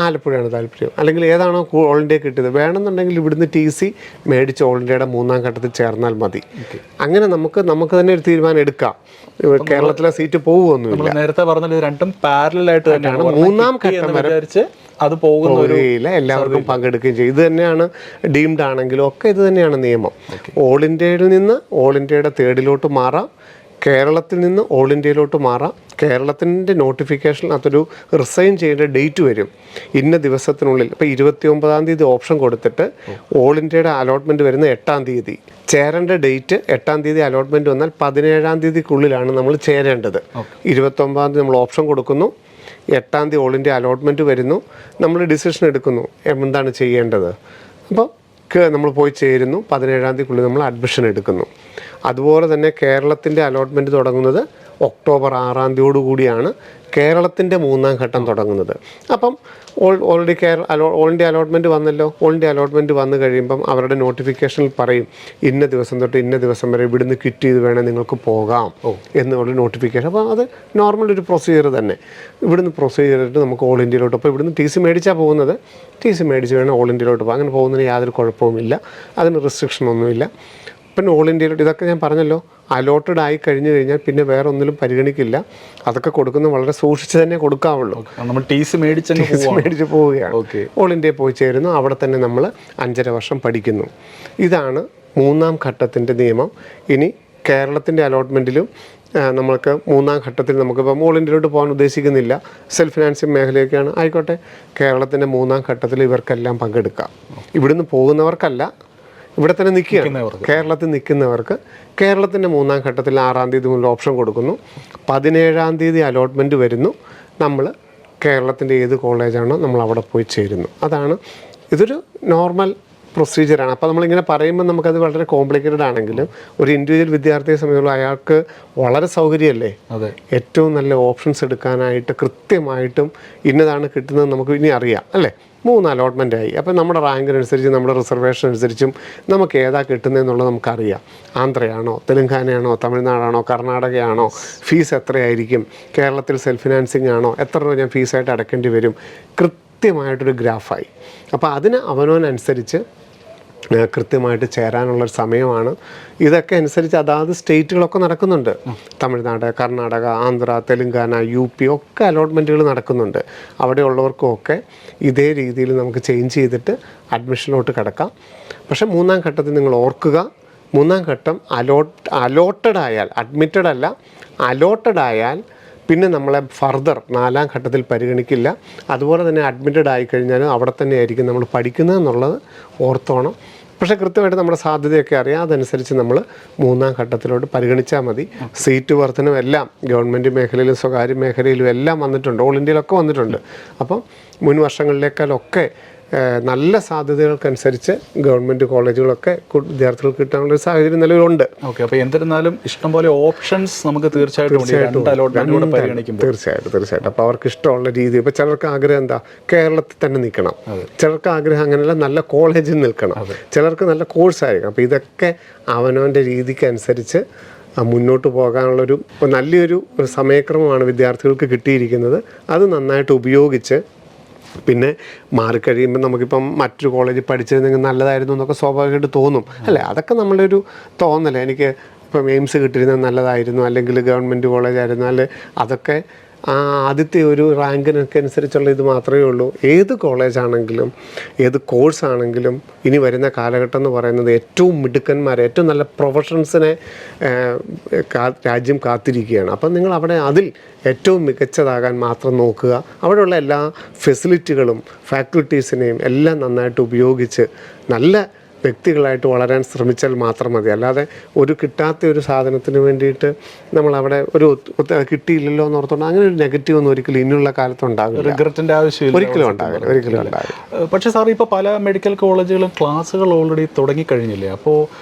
ആലപ്പുഴയാണ് താല്പര്യം, അല്ലെങ്കിൽ ഏതാണോ ഓൾ ഇന്ത്യ കിട്ടിയത് വേണമെന്നുണ്ടെങ്കിൽ ഇവിടുന്ന് TC മേടിച്ച് ഓൾ ഇന്ത്യയുടെ മൂന്നാം ഘട്ടത്തിൽ ചേർന്നാൽ മതി. അങ്ങനെ നമുക്ക് തന്നെ ഒരു തീരുമാനം എടുക്കാം. കേരളത്തിലെ സീറ്റ് പോകുമൊന്നുമില്ല. നേരത്തെ പറഞ്ഞത് രണ്ടും പാരലായിട്ട് തന്നെയാണ്. മൂന്നാം ഘട്ടം വരെ അത് പോകുന്നില്ല, എല്ലാവർക്കും പങ്കെടുക്കുകയും ചെയ്യും. ഇത് തന്നെയാണ് ഡീംഡ് ആണെങ്കിലും ഒക്കെ ഇത് തന്നെയാണ് നിയമം. ഓൾ ഇന്ത്യയിൽ നിന്ന് ഓൾ ഇന്ത്യയുടെ തേർഡിലോട്ട് മാറാം, കേരളത്തിൽ നിന്ന് ഓൾ ഇന്ത്യയിലോട്ട് മാറാം. കേരളത്തിൻ്റെ നോട്ടിഫിക്കേഷനകത്തൊരു റിസൈൻ ചെയ്യേണ്ട ഡേറ്റ് വരും, ഇന്ന ദിവസത്തിനുള്ളിൽ. ഇപ്പോൾ 29-ാം തീയതി ഓപ്ഷൻ കൊടുത്തിട്ട് ഓൾ ഇന്ത്യയുടെ അലോട്ട്മെൻറ്റ് വരുന്ന 8-ാം തീയതി. ചേരേണ്ട ഡേറ്റ് 8-ാം തീയതി അലോട്ട്മെൻറ്റ് വന്നാൽ 17-ാം തീയതിക്കുള്ളിലാണ് നമ്മൾ ചേരേണ്ടത്. 29-ാം തീയതി നമ്മൾ ഓപ്ഷൻ കൊടുക്കുന്നു, 8-ാം തീയതി ഓൾ ഇന്ത്യ അലോട്ട്മെൻറ്റ് വരുന്നു, നമ്മൾ ഡിസിഷൻ എടുക്കുന്നു എന്താണ് ചെയ്യേണ്ടത്. അപ്പോൾ നമ്മൾ പോയി ചേരുന്നു, 17-ാം തീയതിക്കുള്ളിൽ നമ്മൾ അഡ്മിഷൻ എടുക്കുന്നു. അതുപോലെ തന്നെ കേരളത്തിൻ്റെ അലോട്ട്മെൻറ്റ് തുടങ്ങുന്നത് ഒക്ടോബർ 6-ാം തീയതിയോടുകൂടിയാണ് കേരളത്തിൻ്റെ 3-ാം ഘട്ടം തുടങ്ങുന്നത്. അപ്പം ഓൾറെഡി ഓൾ ഇന്ത്യ അലോട്ട്മെൻറ്റ് വന്നല്ലോ. ഓൾ ഇന്ത്യ അലോട്ട്മെൻറ്റ് വന്നു കഴിയുമ്പം അവരുടെ നോട്ടിഫിക്കേഷനിൽ പറയും ഇന്ന ദിവസം തൊട്ട് ഇന്ന ദിവസം വരെ ഇവിടുന്ന് ക്വിറ്റ് ചെയ്ത് വേണേൽ നിങ്ങൾക്ക് പോകാം എന്നുള്ള നോട്ടിഫിക്കേഷൻ. അപ്പോൾ അത് നോർമൽ ഒരു പ്രൊസീജിയർ തന്നെ. ഇവിടുന്ന് പ്രൊസീജിയർ ചെയ്തിട്ട് നമുക്ക് ഓൾ ഇന്ത്യയിലോട്ട്, അപ്പോൾ ഇവിടുന്ന് ടി സി മേടിച്ചാൽ പോകുന്നത്, ടി സി മേടിച്ച് വേണം ഓൾ ഇന്ത്യയിലോട്ട് പോകാം. അങ്ങനെ പോകുന്നതിന് യാതൊരു കുഴപ്പവുമില്ല, അതിന് റെസ്ട്രിക്ഷനൊന്നുമില്ല. പിന്നെ ഓൾ ഇന്ത്യയിലോട്ട് ഇതൊക്കെ ഞാൻ പറഞ്ഞല്ലോ, അലോട്ടഡ് ആയി കഴിഞ്ഞു കഴിഞ്ഞാൽ പിന്നെ വേറെ ഒന്നിലും പരിഗണിക്കില്ല. അതൊക്കെ കൊടുക്കുന്നത് വളരെ സൂക്ഷിച്ച് തന്നെ കൊടുക്കാവുള്ളൂ. നമ്മൾ ടി സി മേടിച്ച് പോവുകയാണ്. ഓൾ ഇന്ത്യയിൽ പോയി ചേരുന്നു, അവിടെ തന്നെ നമ്മൾ 5.5 വർഷം പഠിക്കുന്നു. ഇതാണ് 3-ാം ഘട്ടത്തിൻ്റെ നിയമം. ഇനി കേരളത്തിൻ്റെ അലോട്ട്മെൻറ്റിലും നമ്മൾക്ക് 3-ാം ഘട്ടത്തിൽ നമുക്കിപ്പോൾ ഓൾ ഇന്ത്യയിലോട്ട് പോകാൻ ഉദ്ദേശിക്കുന്നില്ല, സെൽഫ് ഫിനാൻസിങ് മേഖലയൊക്കെയാണ്, ആയിക്കോട്ടെ. കേരളത്തിൻ്റെ 3-ാം ഘട്ടത്തിൽ ഇവർക്കെല്ലാം പങ്കെടുക്കാം. ഇവിടുന്ന് പോകുന്നവർക്കല്ല, ഇവിടെ തന്നെ നിൽക്കുകയാണ്. കേരളത്തിൽ നിൽക്കുന്നവർക്ക് കേരളത്തിൻ്റെ 3-ാം ഘട്ടത്തിൽ 6-ാം തീയതി മുതൽ ഓപ്ഷൻ കൊടുക്കുന്നു. 17-ാം തീയതി അലോട്ട്മെൻറ്റ് വരുന്നു, നമ്മൾ കേരളത്തിൻ്റെ ഏത് കോളേജാണോ നമ്മൾ അവിടെ പോയി ചേരുന്നു. അതാണ്, ഇതൊരു നോർമൽ പ്രൊസീജിയറാണ്. അപ്പോൾ നമ്മളിങ്ങനെ പറയുമ്പോൾ നമുക്കത് വളരെ കോംപ്ലിക്കേറ്റഡ് ആണെങ്കിലും ഒരു ഇൻഡിവിജ്വൽ വിദ്യാർത്ഥിയെ സംബന്ധിച്ചുള്ള അയാൾക്ക് വളരെ സൗകര്യമല്ലേ. ഏറ്റവും നല്ല ഓപ്ഷൻസ് എടുക്കാനായിട്ട് കൃത്യമായിട്ടും ഇന്നതാണ് കിട്ടുന്നത് നമുക്ക് ഇനി അറിയാം അല്ലേ. 3 അലോട്ട്മെൻ്റ് ആയി. അപ്പോൾ നമ്മുടെ റാങ്കിനനുസരിച്ച് നമ്മുടെ റിസർവേഷൻ അനുസരിച്ചും നമുക്ക് ഏതാ കിട്ടുന്നതെന്നുള്ളത് നമുക്കറിയാം. ആന്ധ്രയാണോ, തെലുങ്കാനയാണോ, തമിഴ്നാടാണോ, കർണാടകയാണോ, ഫീസ് എത്രയായിരിക്കും, കേരളത്തിൽ സെൽഫ് ഫിനാൻസിങ് ആണോ, എത്ര രൂപ ഞാൻ ഫീസായിട്ട് അടയ്ക്കേണ്ടി വരും, കൃത്യമായിട്ടൊരു ഗ്രാഫായി. അപ്പോൾ അതിന് അവനവനനുസരിച്ച് കൃത്യമായിട്ട് ചേരാനുള്ളൊരു സമയമാണ്. ഇതൊക്കെ അനുസരിച്ച് അതാത് സ്റ്റേറ്റുകളൊക്കെ നടക്കുന്നുണ്ട്. തമിഴ്നാട്, കർണാടക, ആന്ധ്ര, തെലുങ്കാന, UP ഒക്കെ അലോട്ട്മെൻറ്റുകൾ നടക്കുന്നുണ്ട്. അവിടെയുള്ളവർക്കുമൊക്കെ ഇതേ രീതിയിൽ നമുക്ക് ചേഞ്ച് ചെയ്തിട്ട് അഡ്മിഷനിലോട്ട് കിടക്കാം. പക്ഷേ 3-ാം ഘട്ടത്തിൽ നിങ്ങൾ ഓർക്കുക, 3-ാം ഘട്ടം അലോട്ടഡ് ആയാൽ, അഡ്മിറ്റഡ് അല്ല, അലോട്ടഡ് ആയാൽ പിന്നെ നമ്മളെ ഫർദർ 4-ാം ഘട്ടത്തിൽ പരിഗണിക്കില്ല. അതുപോലെ തന്നെ അഡ്മിറ്റഡ് ആയിക്കഴിഞ്ഞാലും അവിടെ തന്നെ ആയിരിക്കും നമ്മൾ പഠിക്കുന്നത് എന്നുള്ളത് ഓർത്തോണം. പക്ഷേ കൃത്യമായിട്ട് നമ്മുടെ സാധ്യതയൊക്കെ അറിയാം, അതനുസരിച്ച് നമ്മൾ 3-ാം ഘട്ടത്തിലോട്ട് പരിഗണിച്ചാൽ മതി. സീറ്റ് വർധനം എല്ലാം ഗവൺമെൻറ് മേഖലയിലും സ്വകാര്യ മേഖലയിലും എല്ലാം വന്നിട്ടുണ്ട്, ഓൾ ഇന്ത്യയിലൊക്കെ വന്നിട്ടുണ്ട്. അപ്പം മുൻ വർഷങ്ങളിലേക്കാളൊക്കെ നല്ല സാധ്യതകൾക്കനുസരിച്ച് ഗവൺമെൻറ് കോളേജുകളൊക്കെ വിദ്യാർത്ഥികൾക്ക് കിട്ടാനുള്ളൊരു സാഹചര്യം നിലവിലുണ്ട്. ഓക്കെ, അപ്പോൾ എന്നിരുന്നാലും ഇഷ്ടംപോലെ ഓപ്ഷൻസ് നമുക്ക് തീർച്ചയായിട്ടും. അപ്പോൾ അവർക്ക് ഇഷ്ടമുള്ള രീതി, ഇപ്പോൾ ചിലർക്ക് ആഗ്രഹം എന്താ, കേരളത്തിൽ തന്നെ നിൽക്കണം, ചിലർക്ക് ആഗ്രഹം അങ്ങനെയല്ല നല്ല കോളേജിൽ നിൽക്കണം, ചിലർക്ക് നല്ല കോഴ്സായിരിക്കണം. അപ്പോൾ ഇതൊക്കെ അവനവൻ്റെ രീതിക്ക് അനുസരിച്ച് മുന്നോട്ട് പോകാനുള്ളൊരു നല്ലൊരു സമയക്രമമാണ് വിദ്യാർത്ഥികൾക്ക് കിട്ടിയിരിക്കുന്നത്. അത് നന്നായിട്ട് ഉപയോഗിച്ച് പിന്നെ മാറിക്കഴിയുമ്പോൾ നമുക്കിപ്പം മറ്റൊരു കോളേജിൽ പഠിച്ചിരുന്നെങ്കിൽ നല്ലതായിരുന്നു എന്നൊക്കെ സ്വാഭാവികമായിട്ട് തോന്നും അല്ലേ. അതൊക്കെ നമ്മളുടെ ഒരു തോന്നലേ. എനിക്ക് ഇപ്പം എയിംസ് കിട്ടിയിരുന്നത് നല്ലതായിരുന്നു, അല്ലെങ്കിൽ ഗവൺമെൻറ് കോളേജായിരുന്നു, അല്ലെ അതൊക്കെ ആദ്യത്തെ ഒരു റാങ്കിനൊക്കെ അനുസരിച്ചുള്ള ഇത് മാത്രമേ ഉള്ളൂ. ഏത് കോളേജാണെങ്കിലും ഏത് കോഴ്സാണെങ്കിലും ഇനി വരുന്ന കാലഘട്ടം എന്ന് പറയുന്നത് ഏറ്റവും മിടുക്കന്മാരെ, ഏറ്റവും നല്ല പ്രൊഫഷണൽസിനെ രാജ്യം കാത്തിരിക്കുകയാണ്. അപ്പം നിങ്ങൾ അവിടെ അതിൽ ഏറ്റവും മികച്ചതാകാൻ മാത്രം നോക്കുക. അവിടെയുള്ള എല്ലാ ഫെസിലിറ്റികളും ഫാക്കൽറ്റീസിനെയും എല്ലാം നന്നായിട്ട് ഉപയോഗിച്ച് നല്ല വ്യക്തികളായിട്ട് വളരാൻ ശ്രമിച്ചാൽ മാത്രം മതി. അല്ലാതെ ഒരു കിട്ടാത്ത ഒരു സാധനത്തിന് വേണ്ടിയിട്ട് നമ്മളവിടെ ഒരു കിട്ടിയില്ലല്ലോ എന്ന് ഓർത്തോണ്ട് അങ്ങനെ ഒരു നെഗറ്റീവ് ഒന്നും ഒരിക്കലും ഇനിയുള്ള കാലത്ത് ഉണ്ടാകില്ല. റിഗ്രറ്റിൻ്റെ ആവശ്യമില്ല, ഒരിക്കലും ഉണ്ടാകില്ല. പക്ഷേ സാർ, ഇപ്പോൾ പല മെഡിക്കൽ കോളേജുകളും ക്ലാസ്സുകൾ ഓൾറെഡി തുടങ്ങിക്കഴിഞ്ഞില്ലേ? അപ്പോൾ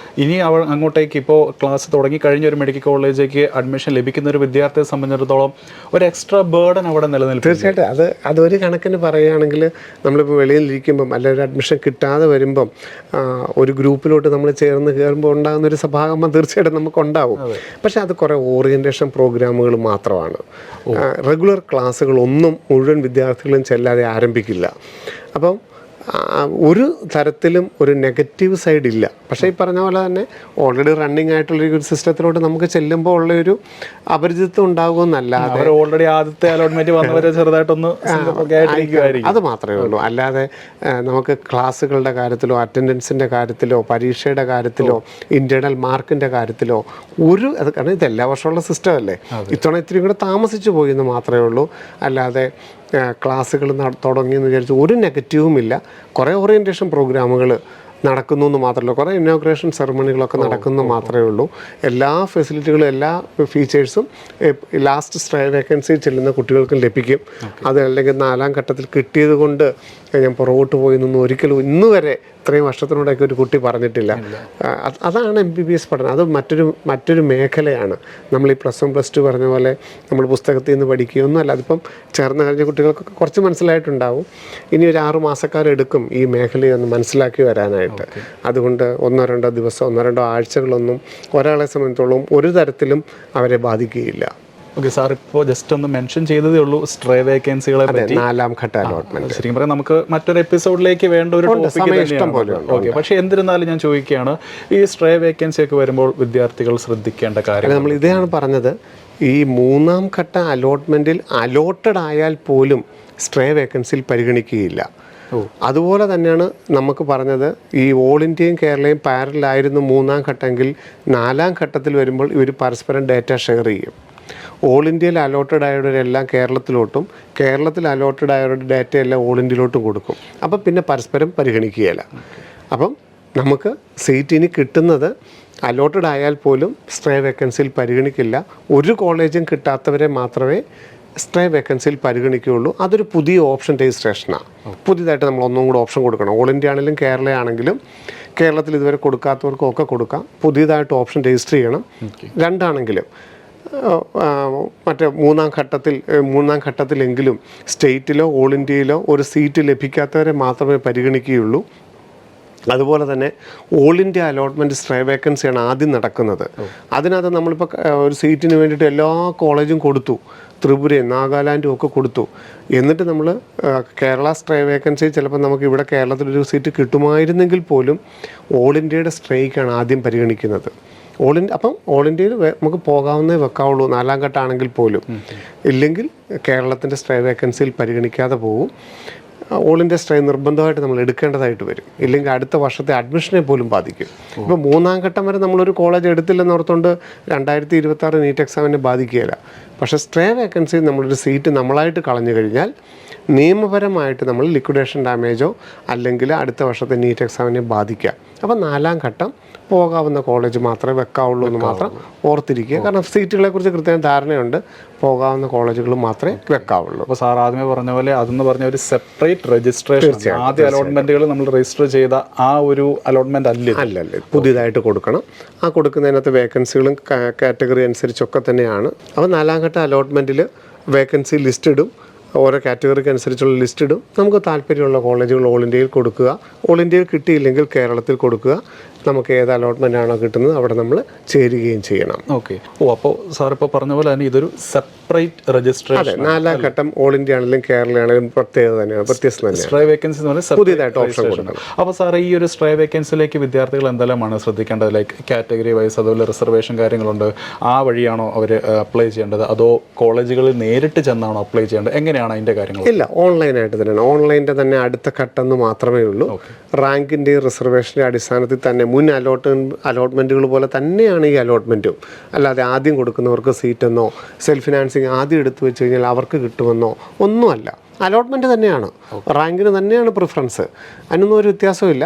ഇനി അങ്ങോട്ടേക്ക് ഇപ്പോൾ ക്ലാസ് തുടങ്ങിക്കഴിഞ്ഞ ഒരു മെഡിക്കൽ കോളേജിലേക്ക് അഡ്മിഷൻ ലഭിക്കുന്ന ഒരു വിദ്യാർത്ഥിയെ സംബന്ധിച്ചിടത്തോളം ഒരു എക്സ്ട്രാ ബേർഡൻ അവിടെ നിലനിൽക്കും. തീർച്ചയായിട്ടും അതൊരു കണക്കിന് പറയുകയാണെങ്കിൽ നമ്മളിപ്പോൾ വെളിയിലിരിക്കുമ്പം അല്ലെങ്കിൽ ഒരു അഡ്മിഷൻ കിട്ടാതെ വരുമ്പം ഒരു ഗ്രൂപ്പിലോട്ട് നമ്മൾ ചേർന്ന് കയറുമ്പോൾ ഉണ്ടാകുന്നൊരു സ്വഭാവം തീർച്ചയായിട്ടും നമുക്കുണ്ടാവും. പക്ഷേ അത് കുറേ ഓറിയൻറ്റേഷൻ പ്രോഗ്രാമുകൾ മാത്രമാണ്. റെഗുലർ ക്ലാസ്സുകളൊന്നും മുഴുവൻ വിദ്യാർത്ഥികളും ചെല്ലാതെ ആരംഭിക്കില്ല. അപ്പം ഒരു തരത്തിലും ഒരു നെഗറ്റീവ് സൈഡ് ഇല്ല. പക്ഷേ ഈ പറഞ്ഞ പോലെ തന്നെ ഓൾറെഡി റണ്ണിങ് ആയിട്ടുള്ളൊരു സിസ്റ്റത്തിലോട്ട് നമുക്ക് ചെല്ലുമ്പോൾ ഉള്ളൊരു അപരിചിതത്വം ഉണ്ടാകുമെന്നല്ലാതെ ഓൾറെഡി ആദ്യത്തെ അലോട്ട്മെന്റ് വന്നവരെ ചെറുതായിട്ടൊന്ന് അത് മാത്രമേ ഉള്ളൂ. അല്ലാതെ നമുക്ക് ക്ലാസ്സുകളുടെ കാര്യത്തിലോ അറ്റൻഡൻസിൻ്റെ കാര്യത്തിലോ പരീക്ഷയുടെ കാര്യത്തിലോ ഇൻറ്റേർണൽ മാർക്കിൻ്റെ കാര്യത്തിലോ അത് കാരണം ഇത് എല്ലാ വർഷമുള്ള സിസ്റ്റം അല്ലേ, ഇത്തവണ ഇത്തിരി കൂടെ താമസിച്ചു പോയി എന്ന് മാത്രമേ ഉള്ളൂ. അല്ലാതെ ക്ലാസ്സുകൾ തുടങ്ങിയെന്ന് വിചാരിച്ച് ഒരു നെഗറ്റീവും ഇല്ല. കുറേ ഓറിയൻറ്റേഷൻ പ്രോഗ്രാമുകൾ നടക്കുന്നു എന്ന് മാത്രമല്ല, കുറേ ഇനോഗ്രേഷൻ സെറമണികളൊക്കെ നടക്കുന്നു മാത്രമേ ഉള്ളൂ. എല്ലാ ഫെസിലിറ്റികളും എല്ലാ ഫീച്ചേഴ്സും ലാസ്റ്റ് സ്ട്രേ വേക്കൻസി ചെല്ലുന്ന കുട്ടികൾക്കും ലഭിക്കും. അത് അല്ലെങ്കിൽ 4ാം ഘട്ടത്തിൽ കിട്ടിയത് കൊണ്ട് ഞാൻ പുറകോട്ട് പോയി നിന്നും ഒരിക്കലും ഇന്ന് വരെ ഇത്രയും വർഷത്തിനോടൊക്കെ ഒരു കുട്ടി പറഞ്ഞിട്ടില്ല. അതാണ് MBBS പഠനം. അത് മറ്റൊരു മേഖലയാണ്. നമ്മൾ ഈ +1 +2 പറഞ്ഞ പോലെ നമ്മൾ പുസ്തകത്തിൽ നിന്ന് പഠിക്കുകയൊന്നുമല്ല. അതിപ്പം ചേർന്ന് കഴിഞ്ഞ കുട്ടികൾക്കൊക്കെ കുറച്ച് മനസ്സിലായിട്ടുണ്ടാവും. ഇനി ഒരു 6 മാസക്കാലം എടുക്കും ഈ മേഖലയൊന്ന് മനസ്സിലാക്കി വരാനായിട്ട്. അതുകൊണ്ട് 1-2 ദിവസം 1-2 ആഴ്ചകളൊന്നും ഒരാളെ സംബന്ധിച്ചോളം ഒരു തരത്തിലും അവരെ ബാധിക്കുകയില്ല. ഓക്കെ സാർ, ഇപ്പോൾ ജസ്റ്റ് ഒന്ന് മെൻഷൻ ചെയ്തതേ ഉള്ളൂ സ്ട്രേ വേക്കൻസികളെ പറ്റി. 4ാം ഘട്ട അലോട്ട്മെന്റ് ശരിക്കും പറയാം നമുക്ക് മറ്റൊരു എപ്പിസോഡിലേക്ക് വേണ്ട ഒരു ടോപ്പിക്. ഓക്കെ, പക്ഷേ എന്നിരുന്നാലും ഞാൻ ചോദിക്കുകയാണ്, ഈ സ്ട്രേ വേക്കൻസി ഒക്കെ വരുമ്പോൾ വിദ്യാർത്ഥികൾ ശ്രദ്ധിക്കേണ്ട കാര്യം. നമ്മൾ ഇതാണ് പറഞ്ഞത്, ഈ 3ാം ഘട്ട അലോട്ട്മെന്റിൽ അലോട്ടഡ് ആയാൽ പോലും സ്ട്രേ വേക്കൻസിയിൽ പരിഗണിക്കുകയില്ല. അതുപോലെ തന്നെയാണ് നമുക്ക് പറഞ്ഞത്, ഈ ഓൾ ഇന്ത്യയും കേരളയും പാരലായിരുന്നു 3ാം ഘട്ടമെങ്കിൽ 4ാം ഘട്ടത്തിൽ വരുമ്പോൾ ഇവർ പരസ്പരം ഡേറ്റ ഷെയർ ചെയ്യും. ഓൾ ഇന്ത്യയിൽ അലോട്ടഡ് ആയവരെല്ലാം കേരളത്തിലോട്ടും, കേരളത്തിൽ അലോട്ടഡ് ആയവരുടെ ഡാറ്റ എല്ലാം ഓൾ ഇന്ത്യയിലോട്ടും കൊടുക്കും. അപ്പം പിന്നെ പരസ്പരം പരിഗണിക്കുകയില്ല. അപ്പം നമുക്ക് സീറ്റ് ഇനി കിട്ടുന്നത് അലോട്ടഡ് ആയാൽ പോലും സ്ട്രേ വേക്കൻസിയിൽ പരിഗണിക്കില്ല. ഒരു കോളേജും കിട്ടാത്തവരെ മാത്രമേ സ്ട്രേ വേക്കൻസിയിൽ പരിഗണിക്കുകയുള്ളൂ. അതൊരു പുതിയ ഓപ്ഷൻ രജിസ്ട്രേഷനാണ്. പുതിയതായിട്ട് നമ്മൾ ഒന്നും കൂടെ ഓപ്ഷൻ കൊടുക്കണം. ഓൾ ഇന്ത്യ ആണെങ്കിലും കേരള ആണെങ്കിലും കേരളത്തിൽ ഇതുവരെ കൊടുക്കാത്തവർക്കും ഒക്കെ കൊടുക്കാം. പുതിയതായിട്ട് ഓപ്ഷൻ രജിസ്റ്റർ ചെയ്യണം. രണ്ടാണെങ്കിലും മറ്റേ 3ാം ഘട്ടത്തിലെങ്കിലും സ്റ്റേറ്റിലോ ഓൾ ഇന്ത്യയിലോ ഒരു സീറ്റ് ലഭിക്കാത്തവരെ മാത്രമേ പരിഗണിക്കുകയുള്ളൂ. അതുപോലെ തന്നെ ഓൾ ഇന്ത്യ അലോട്ട്മെൻറ്റ് സ്ട്രേ വേക്കൻസിയാണ് ആദ്യം നടക്കുന്നത്. അതിനകത്ത് നമ്മളിപ്പോൾ ഒരു സീറ്റിന് വേണ്ടിയിട്ട് എല്ലാ കോളേജും കൊടുത്തു, ത്രിപുരയും നാഗാലാൻഡും ഒക്കെ കൊടുത്തു. എന്നിട്ട് നമ്മൾ കേരള സ്ട്രേ വേക്കൻസി ചിലപ്പോൾ നമുക്ക് ഇവിടെ കേരളത്തിലൊരു സീറ്റ് കിട്ടുമായിരുന്നെങ്കിൽ പോലും ഓൾ ഇന്ത്യയുടെ സ്ട്രേക്കാണ് ആദ്യം പരിഗണിക്കുന്നത്. അപ്പം ഓൾ ഇന്ത്യയിൽ നമുക്ക് പോകാവുന്നേ വെക്കാവുള്ളൂ 4ാം ഘട്ടം ആണെങ്കിൽ പോലും. ഇല്ലെങ്കിൽ കേരളത്തിൻ്റെ സ്ട്രേ വേക്കൻസിയിൽ പരിഗണിക്കാതെ പോകും. ഓൾ ഇന്ത്യ സ്ട്രേ നിർബന്ധമായിട്ട് നമ്മൾ എടുക്കേണ്ടതായിട്ട് വരും. ഇല്ലെങ്കിൽ അടുത്ത വർഷത്തെ അഡ്മിഷനെ പോലും ബാധിക്കും. ഇപ്പോൾ 3ാം ഘട്ടം വരെ നമ്മളൊരു കോളേജ് എടുത്തില്ലെന്ന് ഓർത്തുകൊണ്ട് 2026 നീറ്റ് എക്സാമിനെ ബാധിക്കുകയില്ല. പക്ഷേ സ്ട്രേ വേക്കൻസി നമ്മളൊരു സീറ്റ് നമ്മളായിട്ട് കളഞ്ഞു കഴിഞ്ഞാൽ നിയമപരമായിട്ട് നമ്മൾ ലിക്വിഡേഷൻ ഡാമേജോ അല്ലെങ്കിൽ അടുത്ത വർഷത്തെ നീറ്റ് എക്സാമിനെ ബാധിക്കാം. അപ്പോൾ 4ാം ഘട്ടം പോകാവുന്ന കോളേജ് മാത്രമേ വെക്കാവുള്ളൂ എന്ന് മാത്രം ഓർത്തിരിക്കുക. കാരണം സീറ്റുകളെ കുറിച്ച് കൃത്യമായ ധാരണയുണ്ട്. പോകാവുന്ന കോളേജുകൾ മാത്രമേ വെക്കാവുള്ളൂ. അപ്പോൾ സാർ ആദ്യമേ പറഞ്ഞ പോലെ അതെന്ന് പറഞ്ഞ ഒരു സെപ്പറേറ്റ് രജിസ്ട്രേഷൻ, ആദ്യ അലോട്ട്മെന്റുകൾ നമ്മൾ രജിസ്റ്റർ ചെയ്ത ആ ഒരു അലോട്ട്മെന്റ് അല്ലല്ലേ, പുതിയതായിട്ട് കൊടുക്കണം. ആ കൊടുക്കുന്നതിനകത്ത് വേക്കൻസികളും കാറ്റഗറി അനുസരിച്ചൊക്കെ തന്നെയാണ്. അപ്പോൾ 4ാം ഘട്ട അലോട്ട്മെന്റിൽ വേക്കൻസി ലിസ്റ്റ് ഇടും. ഓരോ കാറ്റഗറിക്ക് അനുസരിച്ചുള്ള ലിസ്റ്റ് ഇടും. നമുക്ക് താല്പര്യമുള്ള കോളേജുകൾ ഓൾ ഇന്ത്യയിൽ കൊടുക്കുക. ഓൾ ഇന്ത്യയിൽ കിട്ടിയില്ലെങ്കിൽ കേരളത്തിൽ കൊടുക്കുക. നമുക്ക് ഏത് അലോട്ട്മെൻ്റ് ആണോ കിട്ടുന്നത് അവിടെ നമ്മൾ ചേരുകയും ചെയ്യണം. ഓക്കെ. അപ്പോൾ സാർ ഇപ്പോൾ പറഞ്ഞ പോലെ തന്നെ ഇതൊരു സെപ്പറേറ്റ് രജിസ്ട്രേഷൻ. അതെ, 4ാം ഘട്ടം ഓൾ ഇന്ത്യ ആണെങ്കിലും കേരള ആണെങ്കിലും പ്രത്യേകത തന്നെയാണ്, വ്യത്യസ്തം തന്നെയാണ്. സ്ട്രേ വേക്കൻസി എന്ന് പറഞ്ഞാൽ പുതിയതായിട്ട് ഓപ്ഷൻ കൊടുക്കണം. അപ്പോൾ സാർ ഈ ഒരു സ്ട്രേ വേക്കൻസിയിലേക്ക് വിദ്യാർത്ഥികൾ എന്തെല്ലാമാണ് ശ്രദ്ധിക്കേണ്ടത്? ലൈക്ക് കാറ്റഗറി വൈസ് അതുപോലെ റിസർവേഷൻ കാര്യങ്ങളുണ്ട്. ആ വഴിയാണോ അവർ അപ്ലൈ ചെയ്യേണ്ടത്, അതോ കോളേജുകളിൽ നേരിട്ട് ചെന്നാണോ അപ്ലൈ ചെയ്യേണ്ടത്? എങ്ങനെയാണ് അതിൻ്റെ കാര്യങ്ങൾ? ഇല്ല, ഓൺലൈനായിട്ട് തന്നെയാണ്. ഓൺലൈൻ്റെ തന്നെ അടുത്ത ഘട്ടം എന്ന് മാത്രമേ ഉള്ളൂ. റാങ്കിൻ്റെയും റിസർവേഷൻ്റെ അടിസ്ഥാനത്തിൽ തന്നെ മുൻ അലോട്ട്മെൻറ്റുകൾ പോലെ തന്നെയാണ് ഈ അലോട്ട്മെൻറ്റും. അല്ലാതെ ആദ്യം കൊടുക്കുന്നവർക്ക് സീറ്റെന്നോ സെൽഫ് ഫിനാൻസിങ് ആദ്യം എടുത്തു വെച്ച് കഴിഞ്ഞാൽ അവർക്ക് കിട്ടുമെന്നോ ഒന്നുമല്ല. അലോട്ട്മെൻറ്റ് തന്നെയാണ്, റാങ്കിന് തന്നെയാണ് പ്രിഫറൻസ്. അതിനൊന്നും ഒരു വ്യത്യാസമില്ല.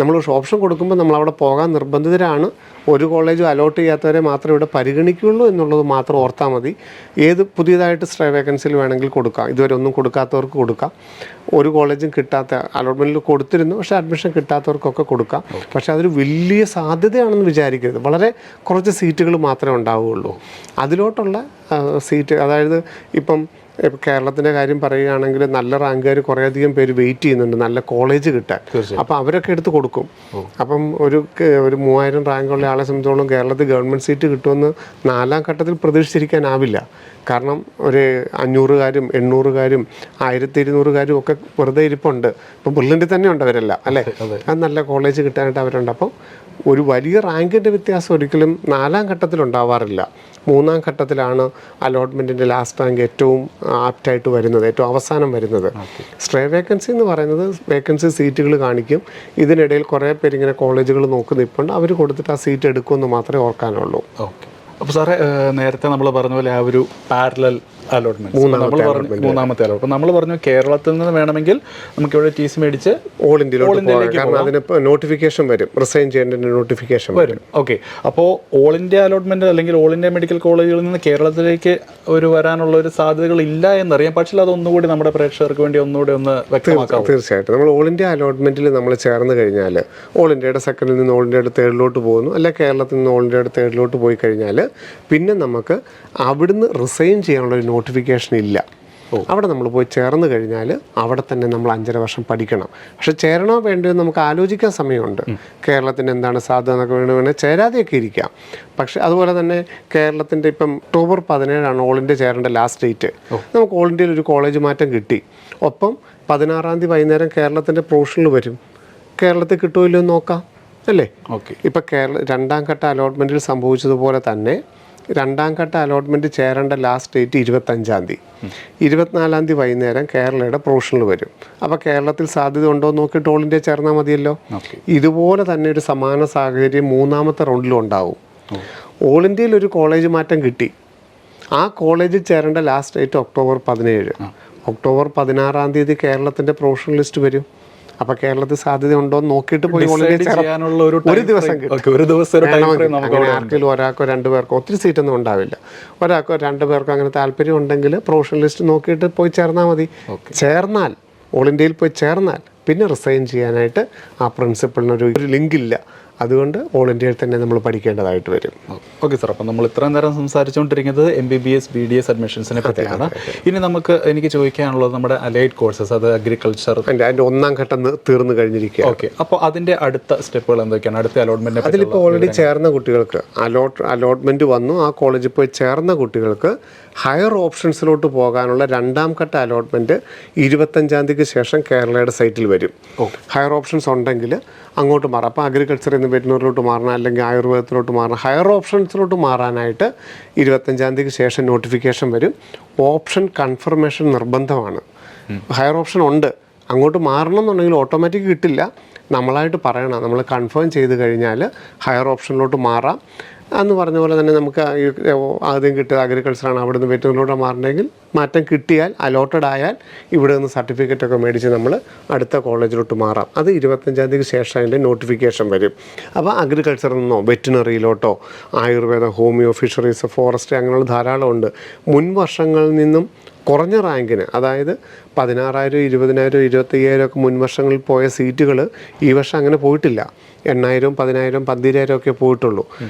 നമ്മൾ ഓപ്ഷൻ കൊടുക്കുമ്പോൾ നമ്മൾ അവിടെ പോകാൻ നിർബന്ധിതരാണ്. ഒരു കോളേജും അലോട്ട് ചെയ്യാത്തവരെ മാത്രമേ ഇവിടെ പരിഗണിക്കുകയുള്ളൂ എന്നുള്ളത് മാത്രം ഓർത്താൽ മതി. ഏത് പുതിയതായിട്ട് സ്ട്രേ വേക്കൻസിയിൽ വേണമെങ്കിൽ കൊടുക്കാം. ഇതുവരെ ഒന്നും കൊടുക്കാത്തവർക്ക് കൊടുക്കാം. ഒരു കോളേജും കിട്ടാത്ത അലോട്ട്മെൻറ്റിൽ കൊടുത്തിരുന്നു, പക്ഷേ അഡ്മിഷൻ കിട്ടാത്തവർക്കൊക്കെ കൊടുക്കാം. പക്ഷേ അതൊരു വലിയ സാധ്യതയാണെന്ന് വിചാരിക്കരുത്. വളരെ കുറച്ച് സീറ്റുകൾ മാത്രമേ ഉണ്ടാവുകയുള്ളൂ. അതിലോട്ടുള്ള സീറ്റ്, അതായത് ഇപ്പം കേരളത്തിൻ്റെ കാര്യം പറയുകയാണെങ്കിൽ നല്ല റാങ്കുകാർ കുറേയധികം പേര് വെയിറ്റ് ചെയ്യുന്നുണ്ട് നല്ല കോളേജ് കിട്ടാൻ. അപ്പം അവരൊക്കെ എടുത്ത് കൊടുക്കും. അപ്പം ഒരു 3000 റാങ്കുള്ള ആളെ സംബന്ധിച്ചോളം കേരളത്തിൽ ഗവൺമെൻറ് സീറ്റ് കിട്ടുമെന്ന് 4ാം ഘട്ടത്തിൽ പ്രതീക്ഷിച്ചിരിക്കാനാവില്ല. കാരണം ഒരു 500-കാരും 800-കാരും 1200-കാരും ഒക്കെ വെറുതെ ഇരിപ്പുണ്ട്. ഇപ്പം ബുള്ളറ്റിൽ തന്നെ ഉണ്ട് അവരെല്ലാം, അല്ലേ? അത് നല്ല കോളേജ് കിട്ടാനായിട്ട് അവരുണ്ട്. അപ്പം ഒരു വലിയ റാങ്കിൻ്റെ വ്യത്യാസം ഒരിക്കലും 4ാം ഘട്ടത്തിലുണ്ടാവാറില്ല. 3ാം ഘട്ടത്തിലാണ് അലോട്ട്മെൻറ്റിൻ്റെ ലാസ്റ്റ് റാങ്ക് ഏറ്റവും ആപ്റ്റായിട്ട് വരുന്നത്, ഏറ്റവും അവസാനം വരുന്നത്. സ്ട്രേ വേക്കൻസി എന്ന് പറയുന്നത് വേക്കൻസി സീറ്റുകൾ കാണിക്കും. ഇതിനിടയിൽ കുറേ പേരിങ്ങനെ കോളേജുകൾ നോക്കി നിൽപ്പുണ്ട്. അവർ കൊടുത്തിട്ട് ആ സീറ്റ് എടുക്കുമെന്ന് മാത്രമേ ഓർക്കാനുള്ളൂ. ഓക്കെ. അപ്പോൾ സാറേ നേരത്തെ നമ്മൾ പറഞ്ഞ പോലെ ആ ഒരു പാരലൽ അലോട്ട്മെന്റ് നമ്മൾ പറഞ്ഞു മൂന്നാമത്തെ അലോട്ട്. അപ്പോൾ നമ്മൾ പറഞ്ഞു കേരളത്തിൽ നിന്ന് വേണമെങ്കിൽ നമുക്ക് ഇവിടെ ടി സി മേടിച്ച് ഓൾ ഇന്ത്യയിലേക്ക് കാരണം അതിന് നോട്ടിഫിക്കേഷൻ വരും, റിസൈൻ ചെയ്യേണ്ട നോട്ടിഫിക്കേഷൻ വരും. ഓക്കെ, അപ്പോൾ ഓൾ ഇന്ത്യ അലോട്ട്മെന്റ് അല്ലെങ്കിൽ ഓൾ ഇന്ത്യ മെഡിക്കൽ കോളേജുകളിൽ നിന്ന് കേരളത്തിലേക്ക് വരാനുള്ള ഒരു സാധ്യതകൾ ഇല്ല എന്നറിയാം. പക്ഷേ അതൊന്നുകൂടി നമ്മുടെ പ്രേക്ഷകർക്ക് വേണ്ടി ഒന്നുകൂടി ഒന്ന് വ്യക്തമാക്കാം. തീർച്ചയായിട്ടും നമ്മൾ ഓൾ ഇന്ത്യ അലോട്ട്മെന്റിൽ നമ്മൾ ചേർന്ന് കഴിഞ്ഞാൽ ഓൾ ഇന്ത്യയുടെ സെക്കൻഡിൽ നിന്ന് ഓൾ ഇന്ത്യയുടെ തേർഡിലോട്ട് പോകുന്നു, അല്ലെ കേരളത്തിൽ നിന്ന് ഓൾ ഇന്ത്യയുടെ തേർഡിലോട്ട് പോയി കഴിഞ്ഞാൽ പിന്നെ നമുക്ക് അവിടുന്ന് റിസൈൻ ചെയ്യാനുള്ള ഒരു നോട്ടിഫിക്കേഷൻ ഇല്ല. അവിടെ നമ്മൾ പോയി ചേർന്ന് കഴിഞ്ഞാൽ അവിടെ തന്നെ നമ്മൾ 5.5 വർഷം പഠിക്കണം. പക്ഷെ ചേരണോ വേണ്ടയോ നമുക്ക് ആലോചിക്കാൻ സമയമുണ്ട്. കേരളത്തിന് എന്താണ് സാധ്യത എന്നൊക്കെ വേണമെങ്കിൽ ചേരാതെയൊക്കെ ഇരിക്കാം. പക്ഷെ അതുപോലെ തന്നെ കേരളത്തിൻ്റെ ഇപ്പം ഒക്ടോബർ 17 ഓൾ ഇന്ത്യ ചേരേണ്ട ലാസ്റ്റ് ഡേറ്റ്. നമുക്ക് ഓൾ ഇന്ത്യയിൽ ഒരു കോളേജ് മാറ്റം കിട്ടി. ഒപ്പം 16 തീയതി വൈകുന്നേരം കേരളത്തിൻ്റെ പ്രൊഫഷണൽ വരും. കേരളത്തിൽ കിട്ടുമല്ലോ എന്ന് നോക്കാം അല്ലേ? ഓക്കെ, ഇപ്പം രണ്ടാം ഘട്ട അലോട്ട്മെൻറ്റിൽ സംഭവിച്ചതുപോലെ തന്നെ രണ്ടാം ഘട്ട അലോട്ട്മെൻറ്റ് ചേരേണ്ട ലാസ്റ്റ് ഡേറ്റ് 25 തീയതി. 24 തീയതി വൈകുന്നേരം കേരളയുടെ പ്രൊഫഷണൽ വരും. അപ്പോൾ കേരളത്തിൽ സാധ്യത ഉണ്ടോ എന്ന് നോക്കിയിട്ട് ഓൾ ഇന്ത്യ ചേർന്നാൽ മതിയല്ലോ. ഇതുപോലെ തന്നെ ഒരു സമാന സാഹചര്യം മൂന്നാമത്തെ റൗണ്ടിലും ഉണ്ടാവും. ഓൾ ഇന്ത്യയിൽ ഒരു കോളേജ് മാറ്റം കിട്ടി. ആ കോളേജിൽ ചേരേണ്ട ലാസ്റ്റ് ഡേറ്റ് ഒക്ടോബർ 17. ഒക്ടോബർ 16 തീയതി കേരളത്തിൻ്റെ പ്രൊഫഷണൽ ലിസ്റ്റ് വരും. അപ്പോൾ കേരളത്തിൽ സാധ്യത ഉണ്ടോ എന്ന് നോക്കിയിട്ട് പോയി ഒരു ദിവസം കിട്ടും. അങ്ങനെ ആർക്കെങ്കിലും ഒരാൾക്കോ 2 പേർക്കോ, ഒത്തിരി സീറ്റൊന്നും ഉണ്ടാവില്ല, ഒരാൾക്കോ 2 പേർക്കോ അങ്ങനെ താല്പര്യം ഉണ്ടെങ്കിൽ പ്രൊഫഷണൽ ലിസ്റ്റ് നോക്കിയിട്ട് പോയി ചേർന്നാൽ മതി. ചേർന്നാൽ ഓൾ ഇന്ത്യയിൽ പോയി ചേർന്നാൽ പിന്നെ റിസൈൻ ചെയ്യാനായിട്ട് ആ പ്രിൻസിപ്പളിനൊരു ലിങ്ക് ഇല്ല. അതുകൊണ്ട് ഓൾ ഇന്ത്യയിൽ തന്നെ നമ്മൾ പഠിക്കേണ്ടതായിട്ട് വരും. ഓക്കെ സാർ, അപ്പം നമ്മൾ ഇത്രയും നേരം സംസാരിച്ചുകൊണ്ടിരിക്കുന്നത് MBBS BDS അഡ്മിഷൻസിനെ പറ്റിയാണ്. ഇനി എനിക്ക് ചോദിക്കാനുള്ളത് നമ്മുടെ അലൈഡ് കോഴ്സസ്, അത് അഗ്രികൾച്ചർ അതിൻ്റെ 1ാം ഘട്ടം തീർന്നു കഴിഞ്ഞിരിക്കുക. ഓക്കെ, അപ്പോൾ അതിൻ്റെ അടുത്ത സ്റ്റെപ്പുകൾ എന്തൊക്കെയാണ്? അടുത്ത അലോട്ട്മെന്റ് അതിലിപ്പോൾ ഓൾറെഡി ചേർന്ന കുട്ടികൾക്ക് അലോട്ട്മെന്റ് വന്നു. ആ കോളേജിൽ പോയി ചേർന്ന കുട്ടികൾക്ക് ഹയർ ഓപ്ഷൻസിലോട്ട് പോകാനുള്ള 2ാം ഘട്ട അലോട്ട്മെന്റ് 25 തീയതിക്ക് ശേഷം കേരളയുടെ സൈറ്റിൽ വരും. ഹയർ ഓപ്ഷൻസ് ഉണ്ടെങ്കിൽ അങ്ങോട്ട് മാറാം. അപ്പോൾ അഗ്രികൾച്ചറിൽ നിന്ന് വെറ്റിനറിയിലോട്ട് മാറണം, അല്ലെങ്കിൽ ആയുർവേദത്തിലോട്ട് മാറണം. ഹയർ ഓപ്ഷൻസിലോട്ട് മാറാനായിട്ട് 25 തീയതിക്ക് ശേഷം നോട്ടിഫിക്കേഷൻ വരും. ഓപ്ഷൻ കൺഫർമേഷൻ നിർബന്ധമാണ്. ഹയർ ഓപ്ഷൻ ഉണ്ട്, അങ്ങോട്ട് മാറണം എന്നുണ്ടെങ്കിൽ ഓട്ടോമാറ്റിക് കിട്ടില്ല. നമ്മളായിട്ട് പറയണം, നമ്മൾ കൺഫേം ചെയ്ത് കഴിഞ്ഞാൽ ഹയർ ഓപ്ഷനിലോട്ട് മാറാം എന്ന് പറഞ്ഞ പോലെ തന്നെ നമുക്ക് ആദ്യം കിട്ടിയത് അഗ്രികൾച്ചറാണ്, അവിടെ നിന്ന് വെറ്റിനറിയിലോട്ട് മാറണമെങ്കിൽ മാറ്റം കിട്ടിയാൽ അലോട്ടഡ് ആയാൽ ഇവിടെ നിന്ന് സർട്ടിഫിക്കറ്റൊക്കെ മേടിച്ച് നമ്മൾ അടുത്ത കോളേജിലോട്ട് മാറാം. അത് 25 തീയതിക്ക് ശേഷം അതിൻ്റെ നോട്ടിഫിക്കേഷൻ വരും. അപ്പോൾ അഗ്രികൾച്ചറിൽ നിന്നോ വെറ്റിനറിയിലോട്ടോ ആയുർവേദം, ഹോമിയോ, ഫിഷറീസ്, ഫോറസ്റ്റ് അങ്ങനെയുള്ള ധാരാളം ഉണ്ട്. മുൻ വർഷങ്ങളിൽ നിന്നും കുറഞ്ഞ റാങ്കിന്, അതായത് 16,000, 20,000, 25,000 ഒക്കെ മുൻ വർഷങ്ങളിൽ പോയ സീറ്റുകൾ ഈ വർഷം അങ്ങനെ പോയിട്ടില്ല. 8,000, 10,000, 12,000 ഒക്കെ പോയിട്ടുള്ളൂ.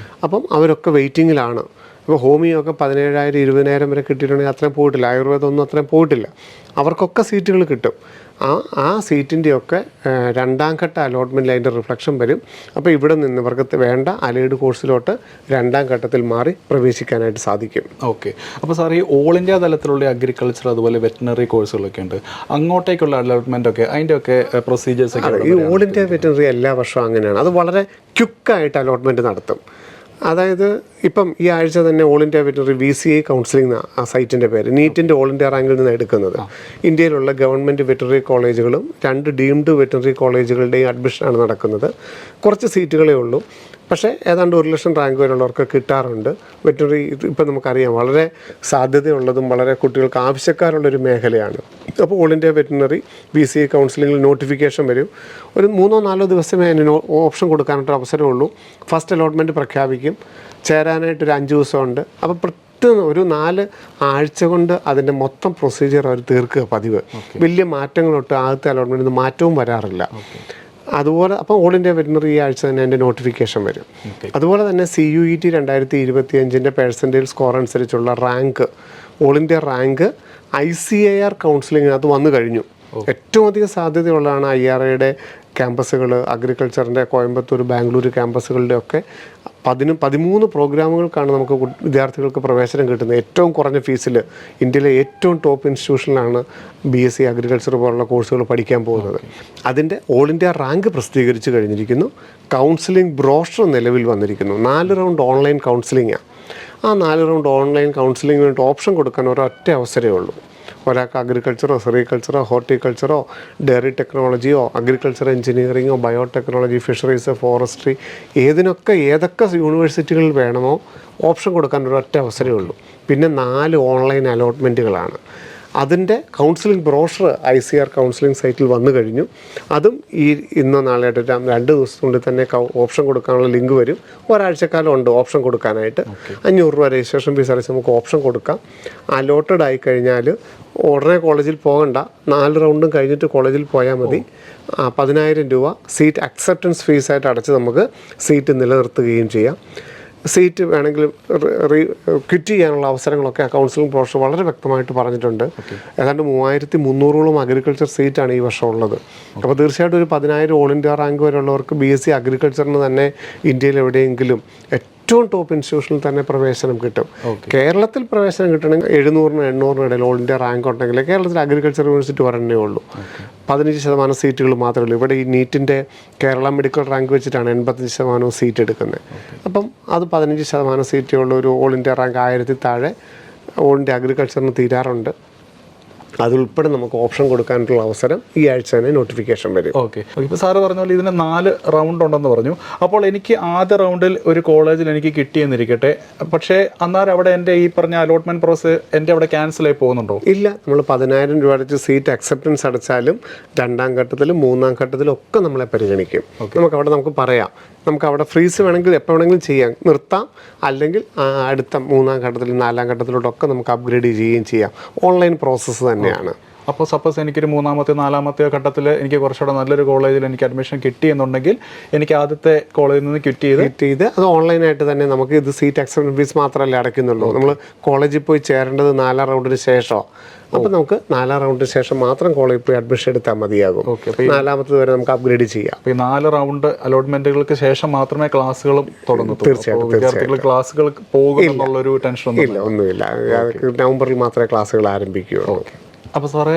അപ്പം അവരൊക്കെ വെയിറ്റിങ്ങിലാണ്. ഇപ്പോൾ ഹോമിയോ ഒക്കെ 17,000, 20,000 വരെ കിട്ടിയിട്ടുണ്ടെങ്കിൽ അത്രയും പോയിട്ടില്ല. ആയുർവേദം ഒന്നും അത്രയും പോയിട്ടില്ല. അവർക്കൊക്കെ സീറ്റുകൾ കിട്ടും. ആ സീറ്റിൻ്റെയൊക്കെ 2ാം ഘട്ട അലോട്ട്മെൻറ്റിൽ അതിൻ്റെ റിഫ്ലക്ഷൻ വരും. അപ്പോൾ ഇവിടെ നിന്ന് ഇവർക്ക് വേണ്ട അലൈഡ് കോഴ്സിലോട്ട് 2ാം ഘട്ടത്തിൽ മാറി പ്രവേശിക്കാനായിട്ട് സാധിക്കും. ഓക്കെ, അപ്പോൾ സാർ ഈ ഓൾ ഇന്ത്യ തലത്തിലുള്ള അഗ്രികൾച്ചർ അതുപോലെ വെറ്റിനറി കോഴ്സുകളൊക്കെ ഉണ്ട്, അങ്ങോട്ടേക്കുള്ള അലോട്ട്മെൻ്റ് ഒക്കെ അതിൻ്റെയൊക്കെ പ്രൊസീജിയേഴ്സ് ഒക്കെ? ഈ ഓൾ ഇന്ത്യ വെറ്റിനറി എല്ലാ വർഷവും അങ്ങനെയാണ്. അത് വളരെ ക്വിക്കായിട്ട് അലോട്ട്മെൻറ്റ് നടത്തും. അതായത് ഇപ്പം ഈ ആഴ്ച തന്നെ all India veterinary VCA counselling ആ സൈറ്റിൻ്റെ പേര്, നീറ്റിൻ്റെ ഓൾ ഇന്ത്യ റാങ്കിൽ നിന്ന് എടുക്കുന്നത്. ഇന്ത്യയിലുള്ള ഗവൺമെൻറ് വെറ്റിനറി കോളേജുകളും 2 ഡീംഡ് വെറ്റിനറി കോളേജുകളുടെയും അഡ്മിഷനാണ് നടക്കുന്നത്. കുറച്ച് സീറ്റുകളേ ഉള്ളൂ. പക്ഷേ ഏതാണ്ട് 1 ലക്ഷം റാങ്ക് വരെയുള്ളവർക്ക് കിട്ടാറുണ്ട്. വെറ്റിനറി ഇപ്പം നമുക്കറിയാം വളരെ സാധ്യതയുള്ളതും വളരെ കുട്ടികൾക്ക് ആവശ്യക്കാരുള്ളൊരു മേഖലയാണ്. അപ്പോൾ ഓൾ ഇന്ത്യ വെറ്റിനറി VCA കൗൺസിലിങ്ങിൽ നോട്ടിഫിക്കേഷൻ വരും. ഒരു 3-4 ദിവസമേ അതിന് ഓപ്ഷൻ കൊടുക്കാനായിട്ട് അവസരമുള്ളൂ. ഫസ്റ്റ് അലോട്ട്മെൻറ്റ് പ്രഖ്യാപിക്കും. ചേരാനായിട്ടൊരു 5 ദിവസമുണ്ട്. അപ്പോൾ ഒരു 4 ആഴ്ച കൊണ്ട് അതിൻ്റെ മൊത്തം പ്രൊസീജിയർ അവർ തീർക്കുക പതിവ്. വലിയ മാറ്റങ്ങളൊട്ട് ആദ്യത്തെ അലോട്ട്മെൻറ്റിന് മാറ്റവും വരാറില്ല. അതുപോലെ അപ്പോൾ ഓൾ ഇന്ത്യ വെറ്റിനറി ഈ ആഴ്ച തന്നെ അതിൻ്റെ നോട്ടിഫിക്കേഷൻ വരും. അതുപോലെ തന്നെ CUET 2025 പെർസെൻറ്റേജ് സ്കോർ അനുസരിച്ചുള്ള rank, all India rank ICAR കൗൺസിലിങ്ങിനകത്ത് വന്നു കഴിഞ്ഞു. ഏറ്റവും അധികം സാധ്യതയുള്ളതാണ് IRAയുടെ ക്യാമ്പസുകൾ, അഗ്രികൾച്ചറിൻ്റെ കോയമ്പത്തൂർ, ബാംഗ്ലൂർ ക്യാമ്പസുകളുടെ ഒക്കെ 13 പ്രോഗ്രാമുകൾക്കാണ് നമുക്ക് വിദ്യാർത്ഥികൾക്ക് പ്രവേശനം കിട്ടുന്നത്. ഏറ്റവും കുറഞ്ഞ ഫീസിൽ ഇന്ത്യയിലെ ഏറ്റവും ടോപ്പ് ഇൻസ്റ്റിറ്റ്യൂഷനിലാണ് BSc അഗ്രികൾച്ചർ പോലുള്ള കോഴ്സുകൾ പഠിക്കാൻ പോകുന്നത്. അതിൻ്റെ ഓൾ ഇന്ത്യ റാങ്ക് പ്രസിദ്ധീകരിച്ച് കഴിഞ്ഞിരിക്കുന്നു. കൗൺസിലിംഗ് ബ്രോഷർ നിലവിൽ വന്നിരിക്കുന്നു. 4 റൗണ്ട് ഓൺലൈൻ കൗൺസിലിങ്ങാണ്. ആ 4 റൗണ്ട് ഓൺലൈൻ കൗൺസിലിംഗിന് വേണ്ടി ഓപ്ഷൻ കൊടുക്കാൻ ഒരൊറ്റ അവസരമേ ഉള്ളൂ. ഒരാൾക്ക് അഗ്രികൾച്ചറോ സെറികൾച്ചറോ ഹോർട്ടിക്കൾച്ചറോ ഡയറി ടെക്നോളജിയോ അഗ്രികൾച്ചർ എഞ്ചിനീയറിങ്ങോ ബയോടെക്നോളജി ഫിഷറീസ് ഫോറസ്ട്രി ഏതൊക്കെ യൂണിവേഴ്സിറ്റികളിൽ വേണമോ ഓപ്ഷൻ കൊടുക്കാൻ ഒരൊറ്റ അവസരമേ ഉള്ളൂ. പിന്നെ 4 ഓൺലൈൻ അലോട്ട്മെൻറ്റുകളാണ്. അതിൻ്റെ കൗൺസിലിംഗ് ബ്രോഷർ ICAR കൗൺസിലിംഗ് സൈറ്റിൽ വന്നു കഴിഞ്ഞു. അതും ഇന്നോ നാളെയായിട്ട് 2 ദിവസത്തിനുള്ളിൽ തന്നെ ഓപ്ഷൻ കൊടുക്കാനുള്ള ലിങ്ക് വരും. ഒരാഴ്ചക്കാലം ഉണ്ട് ഓപ്ഷൻ കൊടുക്കാനായിട്ട്. 500 രൂപ രജിസ്ട്രേഷൻ ഫീസ് അടച്ച് നമുക്ക് ഓപ്ഷൻ കൊടുക്കാം. അലോട്ടഡ് ആയി കഴിഞ്ഞാൽ ഉടനെ കോളേജിൽ പോകണ്ട, 4 റൗണ്ടും കഴിഞ്ഞിട്ട് കോളേജിൽ പോയാൽ മതി. 10,000 രൂപ സീറ്റ് അക്സെപ്റ്റൻസ് ഫീസായിട്ട് അടച്ച് നമുക്ക് സീറ്റ് നിലനിർത്തുകയും ചെയ്യാം. സീറ്റ് വേണമെങ്കിൽ ക്വിറ്റ് ചെയ്യാനുള്ള അവസരങ്ങളൊക്കെ കൗൺസിലിംഗ് ബ്രോഷർ വളരെ വ്യക്തമായിട്ട് പറഞ്ഞിട്ടുണ്ട്. ഏതാണ്ട് 3,300ഓളം അഗ്രികൾച്ചർ സീറ്റാണ് ഈ വർഷം ഉള്ളത്. അപ്പോൾ തീർച്ചയായിട്ടും ഒരു 10,000 ഓൾ ഇന്ത്യ റാങ്ക് വരെയുള്ളവർക്ക് BSc അഗ്രികൾച്ചറിന് തന്നെ ഇന്ത്യയിൽ എവിടെയെങ്കിലും ഏറ്റവും ടോപ്പ് ഇൻസ്റ്റിറ്റ്യൂഷനിൽ തന്നെ പ്രവേശനം കിട്ടും. കേരളത്തിൽ പ്രവേശനം കിട്ടണമെങ്കിൽ 700-800 ഇടയിൽ ഓൾ ഇന്ത്യ റാങ്ക് ഉണ്ടെങ്കിൽ കേരളത്തിൽ അഗ്രികൾച്ചർ യൂണിവേഴ്സിറ്റി വരണേ ഉള്ളൂ. 15% സീറ്റുകൾ മാത്രമേ ഉള്ളൂ. ഇവിടെ ഈ നീറ്റിൻ്റെ കേരള മെഡിക്കൽ റാങ്ക് വെച്ചിട്ടാണ് 85% സീറ്റ് എടുക്കുന്നത്. അപ്പം അത് 15% സീറ്റുള്ള ഒരു ഓൾ ഇന്ത്യ റാങ്ക് 1000 താഴെ ഓൾ ഇന്ത്യ അഗ്രികൾച്ചറിന് തീരാറുണ്ട്. അതുൾപ്പെടെ നമുക്ക് ഓപ്ഷൻ കൊടുക്കാനുള്ള അവസരം ഈ ആഴ്ച തന്നെ നോട്ടിഫിക്കേഷൻ വരും. ഓക്കെ, ഇപ്പോൾ സാറ് പറഞ്ഞ പോലെ ഇതിന് 4 റൗണ്ട് ഉണ്ടെന്ന് പറഞ്ഞു. അപ്പോൾ എനിക്ക് ആദ്യ റൗണ്ടിൽ ഒരു കോളേജിൽ എനിക്ക് കിട്ടിയെന്നിരിക്കട്ടെ, പക്ഷേ അന്നേരം അവിടെ എൻ്റെ ഈ പറഞ്ഞ അലോട്ട്മെൻറ്റ് പ്രോസസ് എൻ്റെ അവിടെ ക്യാൻസൽ ആയി പോകുന്നുണ്ടോ? ഇല്ല, നമ്മൾ 10,000 രൂപ അടച്ച് സീറ്റ് അക്സെപ്റ്റൻസ് അടച്ചാലും 2ാം ഘട്ടത്തിലും 3ാം ഘട്ടത്തിലും ഒക്കെ നമ്മളെ പരിഗണിക്കും. നമുക്ക് പറയാം, നമുക്ക് അവിടെ ഫ്രീസ് വേണമെങ്കിൽ എപ്പോൾ വേണമെങ്കിലും ചെയ്യാം, നിർത്താം. അല്ലെങ്കിൽ അടുത്ത 3ാം ഘട്ടത്തിലും 4ാം ഘട്ടത്തിലോട്ടൊക്കെ നമുക്ക് അപ്ഗ്രേഡ് ചെയ്യുകയും ചെയ്യാം. ഓൺലൈൻ പ്രോസസ്സ് തന്നെയാണ്. അപ്പോൾ സപ്പോസ് എനിക്കൊരു 3ാമത്തെ 4ാമത്തെ ഘട്ടത്തിൽ എനിക്ക് കുറച്ചുകൂടെ നല്ലൊരു കോളേജിൽ എനിക്ക് അഡ്മിഷൻ കിട്ടിയെന്നുണ്ടെങ്കിൽ എനിക്ക് ആദ്യത്തെ കോളേജിൽ നിന്ന് ക്വിറ്റ് ചെയ്ത് അത് ഓൺലൈനായിട്ട് തന്നെ നമുക്ക് ഇത് സീറ്റ് അക്സെപ്റ്റൻസ് ഫീസ് മാത്രമല്ലേ അടയ്ക്കുന്നുള്ളൂ. നമ്മൾ കോളേജിൽ പോയി ചേരേണ്ടത് 4ാം റൗണ്ടിന് ശേഷമോ. അപ്പോൾ നമുക്ക് 4ാം റൗണ്ടിന് ശേഷം മാത്രം കോളേജിൽ പോയി അഡ്മിഷൻ എടുത്താൽ മതിയാകും. 4ാമത്തെ വരെ നമുക്ക് അപ്ഗ്രേഡ് ചെയ്യാം. അപ്പോൾ ഈ 4 റൗണ്ട് അലോട്ട്മെന്റുകൾക്ക് ശേഷം മാത്രമേ ക്ലാസ്സുകളും തുടങ്ങൂ. തീർച്ചയായിട്ടും വിദ്യാർത്ഥികൾ ക്ലാസ്സുകൾ പോകും എന്നുള്ളൊരു ടെൻഷൻ ഒന്നുമില്ല. നവംബറിൽ മാത്രമേ ക്ലാസ്സുകൾ ആരംഭിക്കുകയുള്ളൂ. അപ്പോൾ സാറേ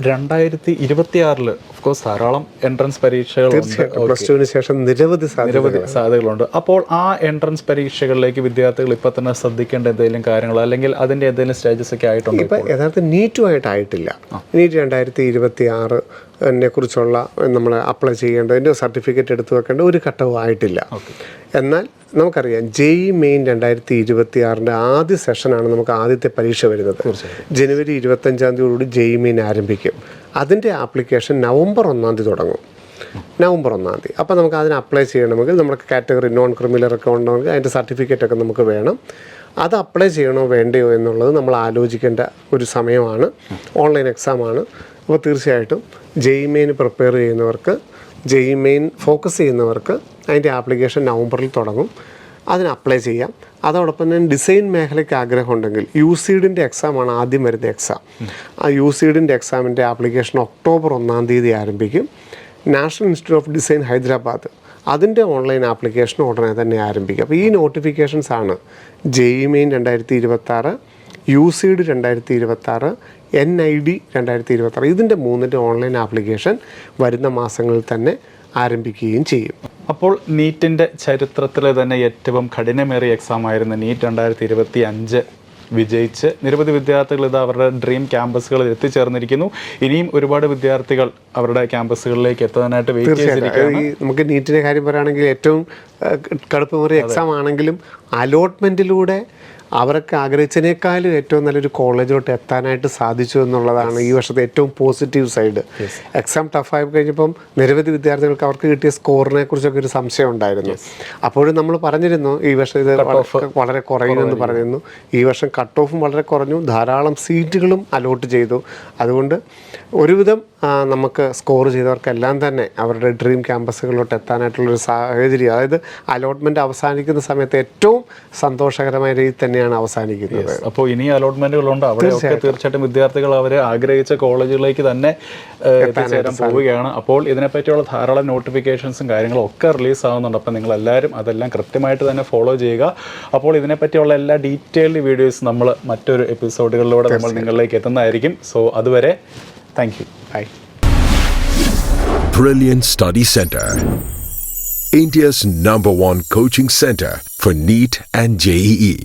2026 ഓഫ്കോഴ്സ് ധാരാളം എൻട്രൻസ് പരീക്ഷകളുണ്ട്. പ്ലസ് ടുവിന് ശേഷം നിരവധി സാധ്യതകളുണ്ട്. അപ്പോൾ ആ എൻട്രൻസ് പരീക്ഷകളിലേക്ക് വിദ്യാർത്ഥികൾ ഇപ്പം തന്നെ ശ്രദ്ധിക്കേണ്ട എന്തെങ്കിലും കാര്യങ്ങൾ അല്ലെങ്കിൽ അതിൻ്റെ എന്തെങ്കിലും സ്റ്റേജസ് ഒക്കെ ആയിട്ടുണ്ട്? ഇപ്പം യഥാർത്ഥം നീറ്റുമായിട്ടായിട്ടില്ല. നീറ്റ് 2026 കുറിച്ചുള്ള നമ്മൾ അപ്ലൈ ചെയ്യേണ്ടതിൻ്റെ സർട്ടിഫിക്കറ്റ് എടുത്തു വെക്കേണ്ട ഒരു ഘട്ടവും ആയിട്ടില്ല. എന്നാൽ നമുക്കറിയാം JEE മെയിൻ 2026 ആദ്യ സെഷനാണ് നമുക്ക് ആദ്യത്തെ പരീക്ഷ വരുന്നത്. ജനുവരി 25 JEE മെയിൻ ആരംഭിക്കും. അതിൻ്റെ ആപ്ലിക്കേഷൻ നവംബർ 1 തുടങ്ങും. നവംബർ 1. അപ്പോൾ നമുക്ക് അതിന് അപ്ലൈ ചെയ്യണമെങ്കിൽ നമ്മുടെ കാറ്റഗറി നോൺ ക്രിമിനൽ ഒക്കെ ഉണ്ടെങ്കിൽ അതിൻ്റെ സർട്ടിഫിക്കറ്റൊക്കെ നമുക്ക് വേണം. അത് അപ്ലൈ ചെയ്യണോ വേണ്ടയോ എന്നുള്ളത് നമ്മൾ ആലോചിക്കേണ്ട ഒരു സമയമാണ്. ഓൺലൈൻ എക്സാമാണ്. അപ്പോൾ തീർച്ചയായിട്ടും JEE മെയിൻ പ്രിപ്പയർ ചെയ്യുന്നവർക്ക്, JEE മെയിൻ ഫോക്കസ് ചെയ്യുന്നവർക്ക് അതിൻ്റെ ആപ്ലിക്കേഷൻ നവംബറിൽ തുടങ്ങും. അതിന് അപ്ലൈ ചെയ്യാം. അതോടൊപ്പം തന്നെ ഡിസൈൻ മേഖലയ്ക്ക് ആഗ്രഹമുണ്ടെങ്കിൽ UCEED എക്സാമാണ് ആദ്യം വരുന്ന എക്സാം. ആ UCEED എക്സാമിൻ്റെ ആപ്ലിക്കേഷൻ ഒക്ടോബർ 1 ആരംഭിക്കും. National institute of design Hyderabad അതിൻ്റെ ഓൺലൈൻ ആപ്ലിക്കേഷൻ ഉടനെ തന്നെ ആരംഭിക്കും. അപ്പോൾ ഈ നോട്ടിഫിക്കേഷൻസ് ആണ് JEE മെയിൻ 2026, UCEED 2026, NID 2026. ഇതിൻ്റെ 3ൻ്റെ ഓൺലൈൻ ആപ്ലിക്കേഷൻ വരുന്ന മാസങ്ങളിൽ തന്നെ ആരംഭിക്കുകയും ചെയ്യും. അപ്പോൾ നീറ്റിൻ്റെ ചരിത്രത്തിലെ തന്നെ ഏറ്റവും കഠിനമേറിയ എക്സാം ആയിരുന്ന നീറ്റ് 2025 വിജയിച്ച് നിരവധി വിദ്യാർത്ഥികൾ ഇത് അവരുടെ ഡ്രീം ക്യാമ്പസുകളിൽ എത്തിച്ചേർന്നിരിക്കുന്നു. ഇനിയും ഒരുപാട് വിദ്യാർത്ഥികൾ അവരുടെ ക്യാമ്പസുകളിലേക്ക് എത്താനായിട്ട് വെയിറ്റ് ചെയ്തിരിക്കുകയാണ്. നമുക്ക് നീറ്റിൻ്റെ കാര്യം പറയുകയാണെങ്കിൽ ഏറ്റവും കടുപ്പമേറിയ എക്സാം ആണെങ്കിലും അലോട്ട്മെൻറ്റിലൂടെ അവർക്ക് ആഗ്രഹിച്ചതിനേക്കാളും ഏറ്റവും നല്ലൊരു കോളേജിലോട്ട് എത്താനായിട്ട് സാധിച്ചു എന്നുള്ളതാണ് ഈ വർഷത്തെ ഏറ്റവും പോസിറ്റീവ് സൈഡ്. എക്സാം ടഫായി കഴിഞ്ഞപ്പം നിരവധി വിദ്യാർത്ഥികൾക്ക് അവർക്ക് കിട്ടിയ സ്കോറിനെ കുറിച്ചൊക്കെ ഒരു സംശയം ഉണ്ടായിരുന്നു. അപ്പോഴും നമ്മൾ പറഞ്ഞിരുന്നു ഈ വർഷം ഇത് വളരെ കുറയുമെന്ന് പറഞ്ഞിരുന്നു. ഈ വർഷം കട്ട് ഓഫും വളരെ കുറഞ്ഞു, ധാരാളം സീറ്റുകളും അലോട്ട് ചെയ്തു. അതുകൊണ്ട് ഒരുവിധം നമുക്ക് സ്കോർ ചെയ്തവർക്കെല്ലാം തന്നെ അവരുടെ ഡ്രീം ക്യാമ്പസുകളിലോട്ട് എത്താനായിട്ടുള്ളൊരു സാഹചര്യം, അതായത് അലോട്ട്മെൻറ്റ് അവസാനിക്കുന്ന സമയത്ത് ഏറ്റവും സന്തോഷകരമായ രീതിയിൽ തന്നെയാണ് അവസാനിക്കുന്നത്. അപ്പോൾ ഇനി അലോട്ട്മെൻറ്റുകളുണ്ട്, അവിടെയൊക്കെ തീർച്ചയായിട്ടും വിദ്യാർത്ഥികൾ അവർ ആഗ്രഹിച്ച കോളേജുകളിലേക്ക് തന്നെ എത്തിച്ചേരാൻ പോവുകയാണ്. അപ്പോൾ ഇതിനെപ്പറ്റിയുള്ള ധാരാളം നോട്ടിഫിക്കേഷൻസും കാര്യങ്ങളും ഒക്കെ റിലീസ് ആവുന്നുണ്ട്. അപ്പോൾ നിങ്ങളെല്ലാവരും അതെല്ലാം കൃത്യമായിട്ട് തന്നെ ഫോളോ ചെയ്യുക. അപ്പോൾ ഇതിനെപ്പറ്റിയുള്ള എല്ലാ ഡീറ്റെയിൽഡ് വീഡിയോസ് നമ്മൾ മറ്റൊരു എപ്പിസോഡുകളിലൂടെ നമ്മൾ നിങ്ങളിലേക്ക് എത്തുന്നതായിരിക്കും. സോ അതുവരെ thank you. Bye. Brilliant Study Center, India's #1 coaching center for NEET and JEE.